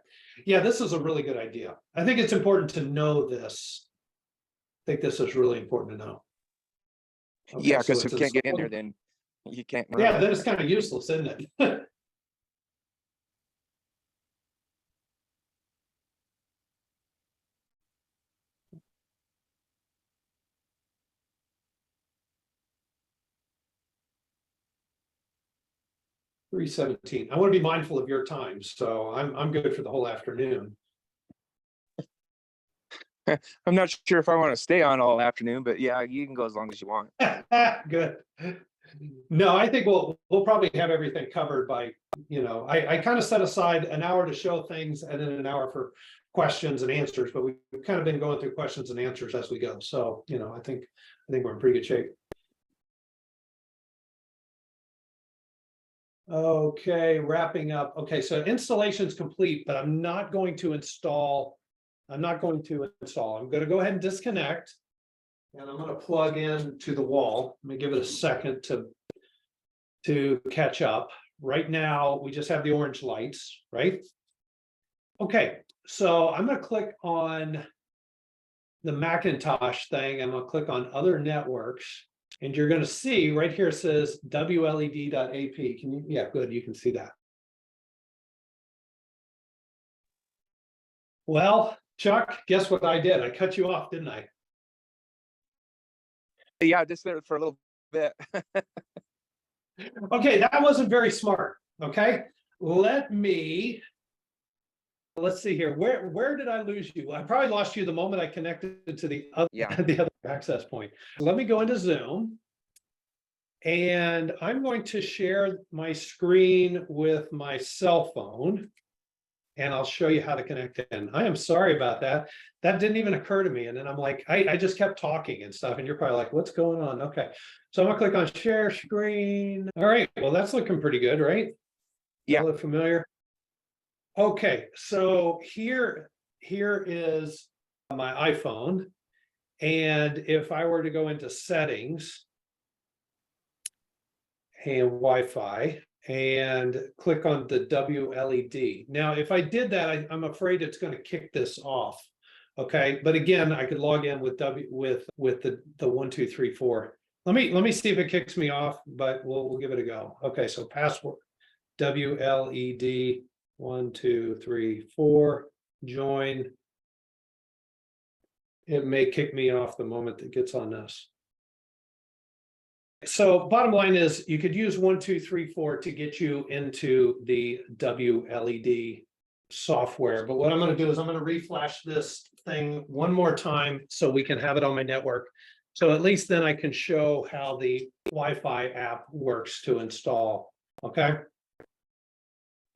Yeah, this is a really good idea. I think it's important to know this. I think this is really important to know. Okay, Yeah, so because if it's you can't get in installed. there, then you can't. Yeah, then it's kind of useless, isn't it? 3:17. I want to be mindful of your time, so I'm good for the whole afternoon. I'm not sure if I want to stay on all afternoon, but yeah, you can go as long as you want. Good. No, I think we'll probably have everything covered by, I kind of set aside an hour to show things and then an hour for questions and answers, but we've kind of been going through questions and answers as we go. So, I think we're in pretty good shape. Okay, wrapping up. Okay, so installation is complete, but I'm not going to install. I'm going to go ahead and disconnect. And I'm going to plug in to the wall. Let me give it a second to catch up. Right now, we just have the orange lights, right? Okay, so I'm going to click on the Macintosh thing. I'm going to click on other networks. And you're going to see right here it says WLED.ap. Can you? Yeah, good. You can see that. Well, Chuck, guess what I did? I cut you off, didn't I? Yeah, just there for a little bit. Okay, that wasn't very smart. Okay, let's see here. Where did I lose you? I probably lost you the moment I connected to the other, the other access point. Let me go into Zoom. And I'm going to share my screen with my cell phone. And I'll show you how to connect in. I am sorry about that. That didn't even occur to me. And then I'm like, I just kept talking and stuff. And you're probably like, what's going on? Okay. So I'm gonna click on share screen. All right. Well, that's looking pretty good, right? Yeah. Look familiar. Okay. So here is my iPhone. And if I were to go into settings and Wi-Fi, and click on the WLED. Now, if I did that, I'm afraid it's going to kick this off. Okay, but again, I could log in with the 1, 2, 3, 4. Let me see if it kicks me off, but we'll give it a go. Okay, so password WLED 1, 2, 3, 4. Join. It may kick me off the moment it gets on this. So bottom line is you could use 1, 2, 3, 4 to get you into the WLED software. But what I'm going to do is I'm going to reflash this thing one more time so we can have it on my network. So at least then I can show how the Wi-Fi app works to install. Okay.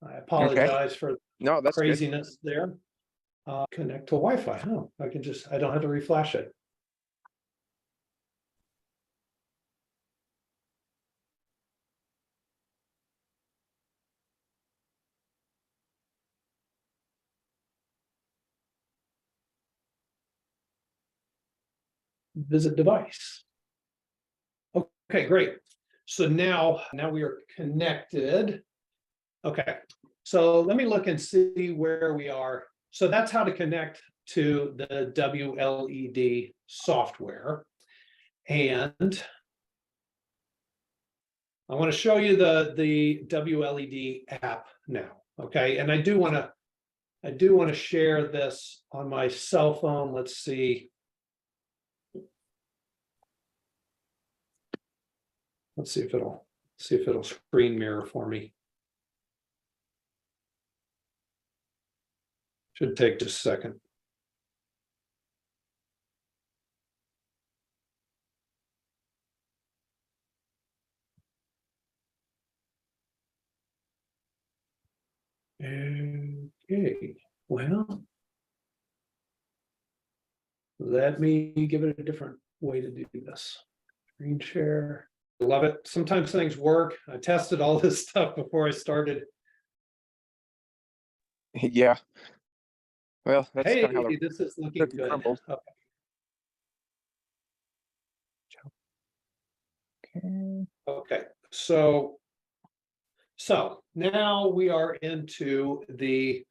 I apologize for that's craziness good. There. Connect to Wi-Fi. Oh, I don't have to reflash it. Visit device. Okay, great. So now we are connected. Okay, so let me look and see where we are. So that's how to connect to the WLED software. And I want to show you the WLED app now. Okay, and I do want to share this on my cell phone. Let's see. Let's see if it'll screen mirror for me. Should take just a second. Okay, well, let me give it a different way to do this. Screen share. Love it. Sometimes things work. I tested all this stuff before I started. Yeah. Well, that's Hey, kind of how the this is looking cookie good. crumbles. Okay. Okay. Okay, so now we are into the,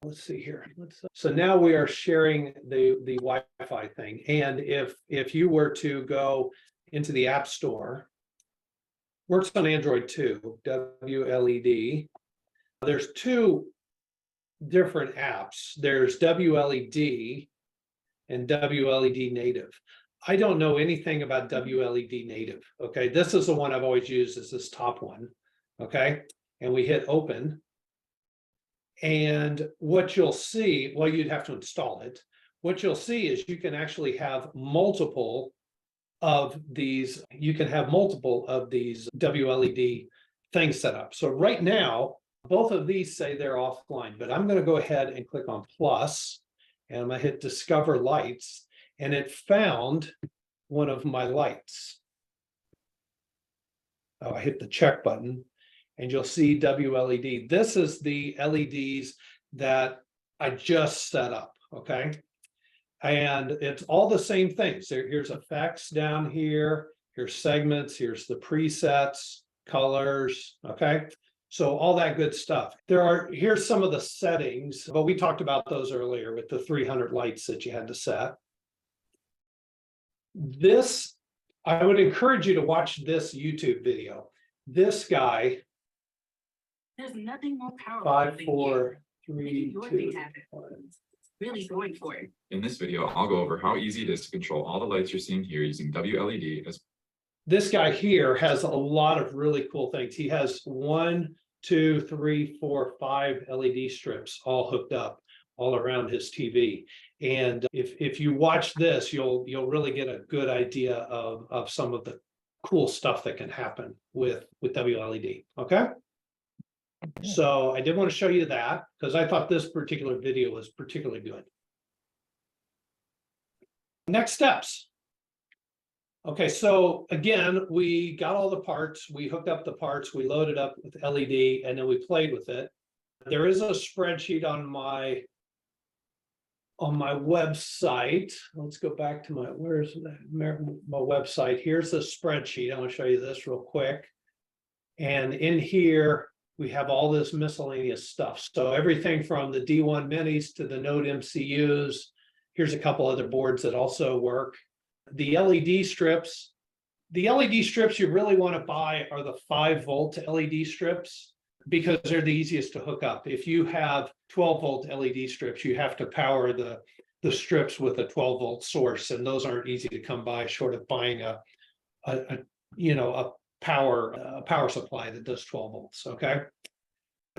let's see here. So now we are sharing the Wi-Fi thing. And if you were to go into the App Store, works on Android too, WLED. There's two different apps. There's WLED and WLED native. I don't know anything about WLED native. Okay, this is the one I've always used, is this top one. Okay, and we hit open. And what you'll see, well, you'd have to install it. What you'll see is you can actually have multiple of these. You can have multiple of these WLED things set up. So right now, both of these say they're offline, but I'm going to go ahead and click on plus, and I'm going to hit discover lights, and it found one of my lights. Oh, I hit the check button, and you'll see WLED. This is the LEDs that I just set up, okay? And it's all the same things. Here's effects down here, here's segments, here's the presets, colors, okay? So all that good stuff. Here's some of the settings, but we talked about those earlier with the 300 lights that you had to set. This, I would encourage you to watch this YouTube video. This guy, There's nothing more powerful 5, than 4, you. 3, Making your 2, thing happen. 1. Really going for it. In this video, I'll go over how easy it is to control all the lights you're seeing here using WLED as This guy here has a lot of really cool things. He has 1, 2, 3, 4, 5 LED strips all hooked up all around his TV. And if you watch this, you'll really get a good idea of some of the cool stuff that can happen with WLED. Okay. So I did want to show you that because I thought this particular video was particularly good. Next steps. Okay, so again, we got all the parts, we hooked up the parts, we loaded up with LED, and then we played with it. There is a spreadsheet on my website. Let's go back to my, where's that? My website. Here's the spreadsheet. I want to show you this real quick. And in here, we have all this miscellaneous stuff. So everything from the D1 minis to the Node MCUs. Here's a couple other boards that also work. The LED strips you really want to buy are the 5-volt LED strips because they're the easiest to hook up. If you have 12-volt LED strips, you have to power the strips with a 12-volt source, and those aren't easy to come by short of buying a power supply that does 12 volts. Okay.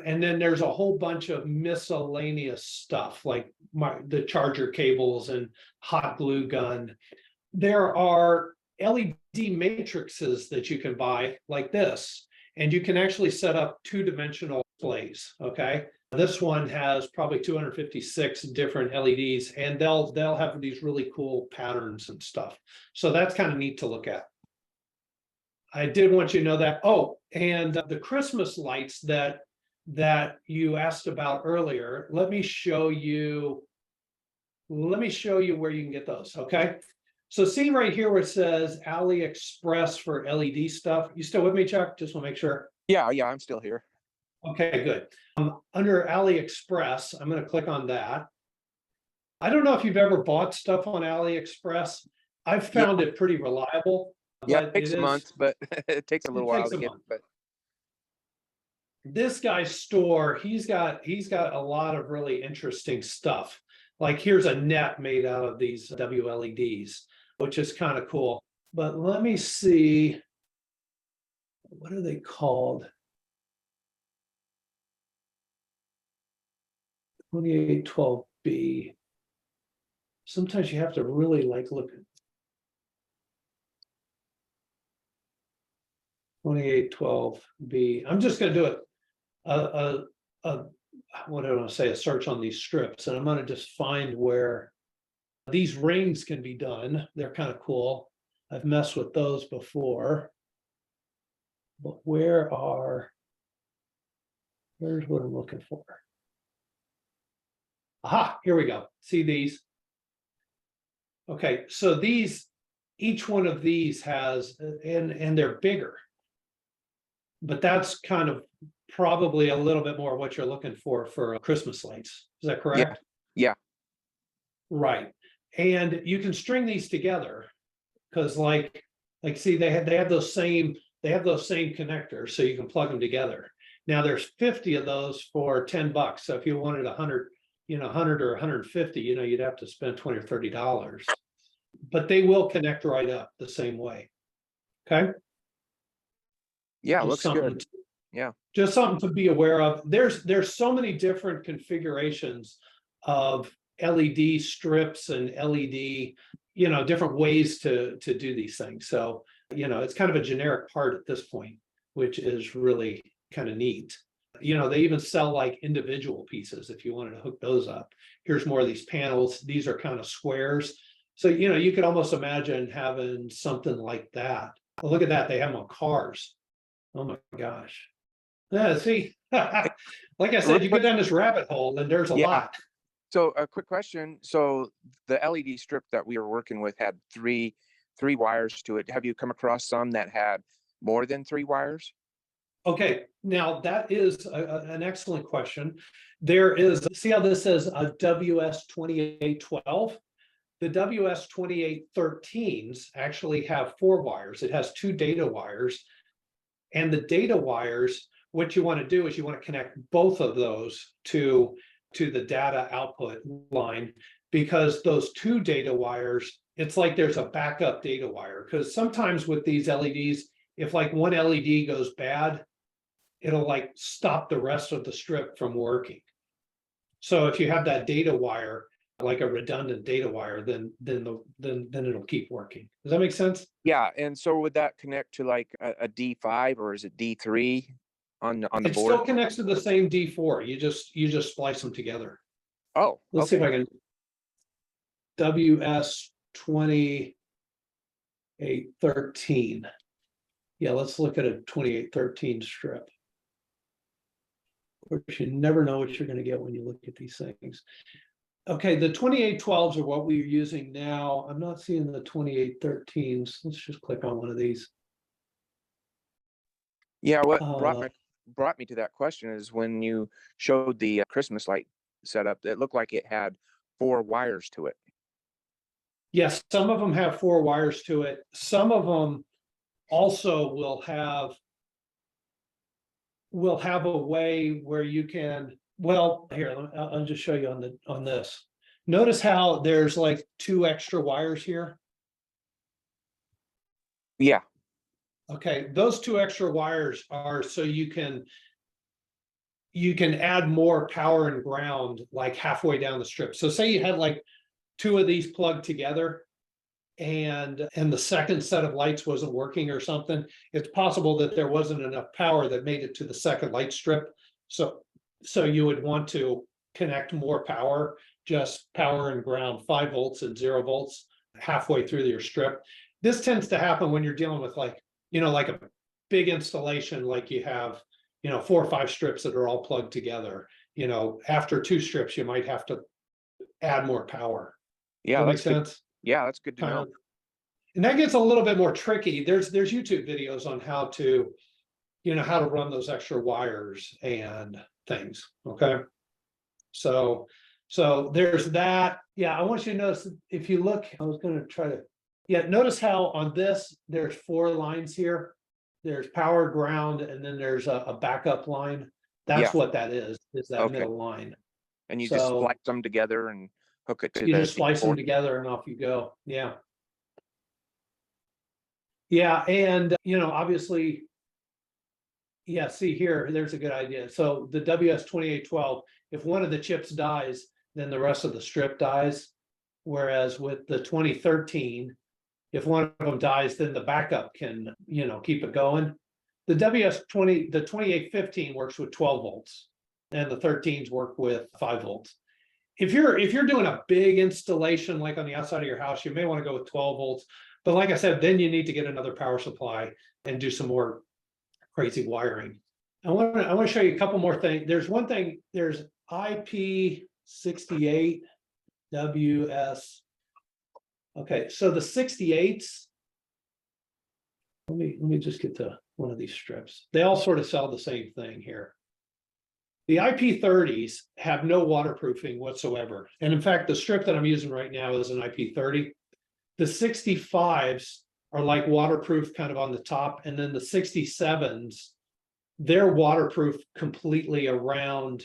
And then there's a whole bunch of miscellaneous stuff like the charger cables and hot glue gun. There are LED matrices that you can buy like this, and you can actually set up 2-dimensional displays. Okay. This one has probably 256 different LEDs, and they'll have these really cool patterns and stuff. So that's kind of neat to look at. I did want you to know that. Oh, and the Christmas lights that you asked about earlier, let me show you where you can get those. Okay. So see right here where it says AliExpress for LED stuff. You still with me, Chuck? Just want to make sure. Yeah, I'm still here. Okay, good. Under AliExpress, I'm going to click on that. I don't know if you've ever bought stuff on AliExpress. I've found it pretty reliable. Yeah, it takes a month, but it takes a little while to get it. But this guy's store, he's got a lot of really interesting stuff. Like here's a net made out of these WLEDs, which is kind of cool. But let me see, what are they called? 2812B. Sometimes you have to really like look at 2812B. I'm just going to do it. What do I want to say? A search on these strips, and I'm going to just find where these rings can be done. They're kind of cool. I've messed with those before, but where's what I'm looking for? Aha, here we go. See these? Okay, so these, each one of these has, and they're bigger. But that's kind of probably a little bit more what you're looking for Christmas lights. Is that correct? Yeah. Right. And you can string these together because see, they have those same connectors, so you can plug them together. Now there's 50 of those for $10. So if you wanted 100, 100 or 150, you'd have to spend $20 or $30. But they will connect right up the same way. Okay. Yeah, Just looks something good. Yeah. Just something to be aware of. There's so many different configurations of LED strips and LED, different ways to do these things. So, it's kind of a generic part at this point, which is really kind of neat. They even sell like individual pieces if you wanted to hook those up. Here's more of these panels. These are kind of squares. So, you could almost imagine having something like that. Well, look at that. They have them on cars. Oh my gosh. Yeah, see, like I said, you go down this rabbit hole and there's a lot. So a quick question. So the LED strip that we were working with had three wires to it. Have you come across some that had more than 3 wires? Okay, now that is an excellent question. There is, see how this says a WS2812? The WS2813s actually have 4 wires. It has 2 data wires. And the data wires, what you want to do is you want to connect both of those to the data output line, because those 2 data wires, it's like there's a backup data wire. Because sometimes with these LEDs, if like one LED goes bad, it'll like stop the rest of the strip from working. So if you have that data wire, like a redundant data wire, then it'll keep working. Does that make sense? Yeah, and so would that connect to like a D5 or is it D3 on the It board? still connects to the same D4. You just splice them together. Oh, Let's see if I can. WS2813. Yeah, let's look at a 2813 strip. Of course, you never know what you're going to get when you look at these things. Okay, the 2812s are what we're using now. I'm not seeing the 2813s. Let's just click on one of these. Yeah, what brought me to that question is when you showed the Christmas light setup, it looked like it had 4 wires to it. Yes, some of them have 4 wires to it. Some of them also will have a way where you can, well, here, I'll just show you on this. Notice how there's like 2 extra wires here. Yeah. Okay, those 2 extra wires are so you can add more power and ground like halfway down the strip. So say you had like 2 of these plugged together and the second set of lights wasn't working or something, it's possible that there wasn't enough power that made it to the second light strip. So you would want to connect more power, just power and ground, 5 volts and 0 volts halfway through your strip. This tends to happen when you're dealing with like a big installation, like you have, 4 or 5 strips that are all plugged together. After 2 strips, you might have to add more power. Yeah, That makes sense. Yeah, that's good to know. And that gets a little bit more tricky. There's YouTube videos on how to run those extra wires and things. Okay. So there's that. Yeah, I want you to notice, if you look, I was going to try to, notice how on this, there's 4 lines here. There's power, ground, and then there's a backup line. That's what that is that middle line. And you just splice them together and hook it to you just splice them together and off you go. Yeah. And obviously, see here, there's a good idea. So the WS2812, if one of the chips dies, then the rest of the strip dies. Whereas with the 2013, if one of them dies, then the backup can, keep it going. The the 2815 works with 12 volts and the 13s work with 5 volts. If you're doing a big installation, like on the outside of your house, you may want to go with 12 volts. But like I said, then you need to get another power supply and do some more crazy wiring. I want to show you a couple more things. There's one thing, there's IP 68 WS. Okay, so the 68s. Let me just get to one of these strips. They all sort of sell the same thing here. The IP30s have no waterproofing whatsoever. And in fact, the strip that I'm using right now is an IP30. The 65s are like waterproof kind of on the top, and then the 67s, they're waterproof completely around.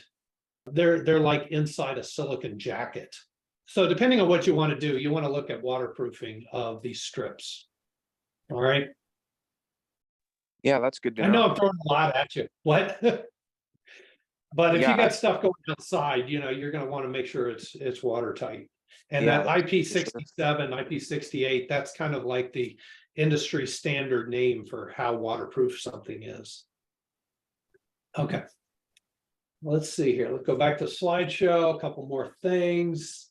They're like inside a silicon jacket. So depending on what you want to do, you want to look at waterproofing of these strips. All right. Yeah, that's good to I know I'm throwing a lot at you. What? But if you Yeah, got stuff going outside, you're going to want to make sure it's watertight. And Yeah, that that's for sure. IP67, IP68, that's kind of like the industry standard name for how waterproof something is. Okay. Let's see here. Let's go back to slideshow. A couple more things.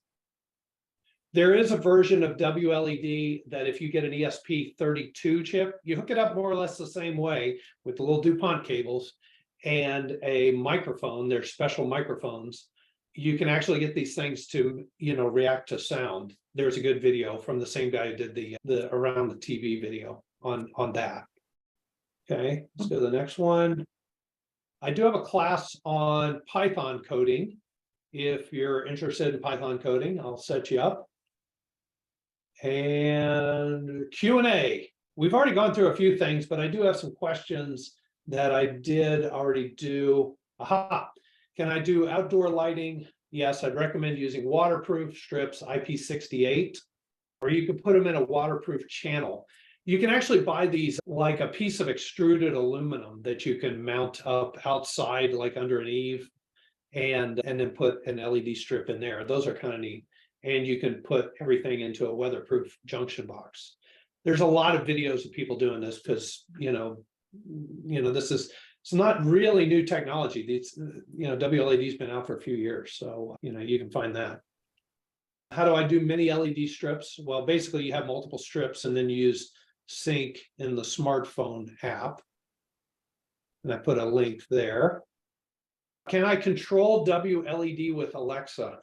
There is a version of WLED that if you get an ESP32 chip, you hook it up more or less the same way with the little DuPont cables and a microphone. They're special microphones. You can actually get these things to, react to sound. There's a good video from the same guy who did the around the TV video on that. Okay, let's go to the next one. I do have a class on Python coding. If you're interested in Python coding, I'll set you up. And Q&A. We've already gone through a few things, but I do have some questions that I did already do. Aha. Can I do outdoor lighting? Yes, I'd recommend using waterproof strips, IP68, or you could put them in a waterproof channel. You can actually buy these like a piece of extruded aluminum that you can mount up outside, like under an eave, and then put an LED strip in there. Those are kind of neat. And you can put everything into a weatherproof junction box. There's a lot of videos of people doing this because, it's not really new technology. These, WLED's been out for a few years. So, you can find that. How do I do mini LED strips? Well, basically you have multiple strips and then you use Sync in the smartphone app. And I put a link there. Can I control WLED with Alexa?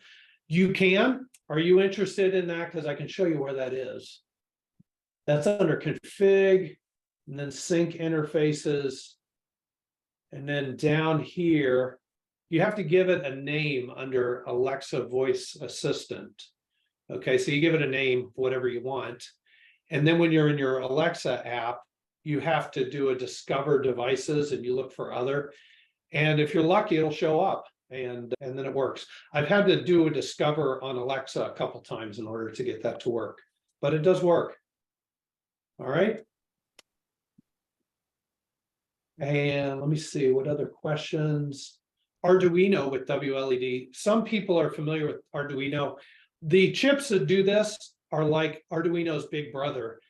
You can. Are you interested in that? Because I can show you where that is. That's under config, and then sync interfaces. And then down here, you have to give it a name under Alexa voice assistant. Okay, so you give it a name, whatever you want. And then when you're in your Alexa app, you have to do a discover devices and you look for other. And if you're lucky, it'll show up and then it works. I've had to do a discover on Alexa a couple times in order to get that to work, but it does work. All right. And let me see what other questions. Arduino with WLED. Some people are familiar with Arduino. The chips that do this are like Arduino's big brother,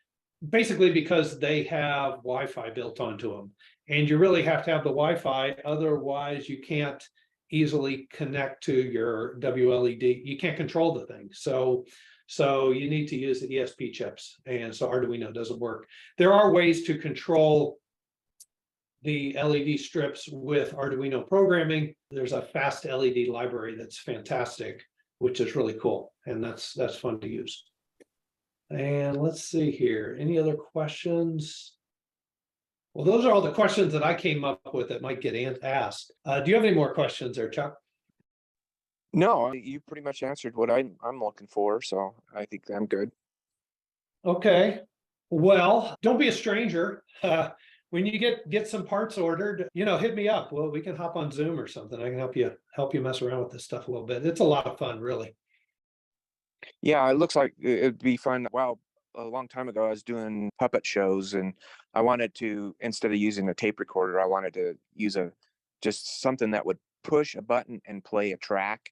basically because they have Wi-Fi built onto them. And you really have to have the Wi-Fi, otherwise you can't easily connect to your WLED. You can't control the thing. So you need to use the ESP chips. And so Arduino doesn't work. There are ways to control the LED strips with Arduino programming. There's a fast LED library that's fantastic, which is really cool. And that's fun to use. And let's see here. Any other questions? Well, those are all the questions that I came up with that might get asked. Do you have any more questions there, Chuck? No, you pretty much answered what I'm looking for, so I think I'm good. Okay. Well, don't be a stranger. When you get some parts ordered, hit me up. Well, we can hop on Zoom or something. I can help you mess around with this stuff a little bit. It's a lot of fun, really. Yeah, it looks like it'd be fun. Wow, a long time ago, I was doing puppet shows, and I wanted to, instead of using a tape recorder, I wanted to use just something that would push a button and play a track.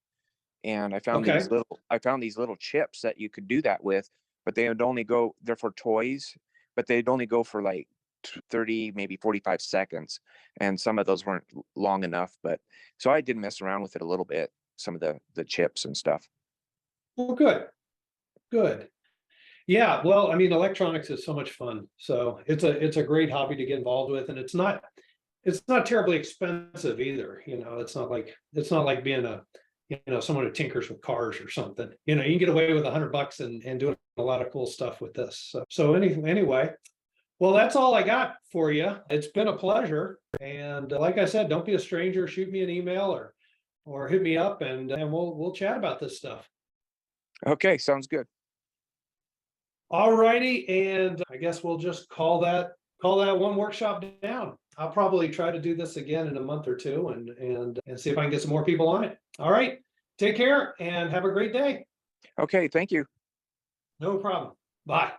And I found these little chips that you could do that with, but they would only go. They're for toys, but they'd only go for like 30, maybe 45 seconds, and some of those weren't long enough. But so I did mess around with it a little bit, some of the chips and stuff. Well, good. Yeah, well, I mean, electronics is so much fun. So it's a great hobby to get involved with, and it's not terribly expensive either. It's not like being someone who tinkers with cars or something. You can get away with $100 and doing a lot of cool stuff with this. So anyway, well, that's all I got for you. It's been a pleasure. And like I said, don't be a stranger. Shoot me an email or hit me up and we'll chat about this stuff. Okay, sounds good. All righty, and I guess we'll just call that one workshop down. I'll probably try to do this again in a month or two and see if I can get some more people on it. All right, take care and have a great day. Okay, thank you. No problem. Bye.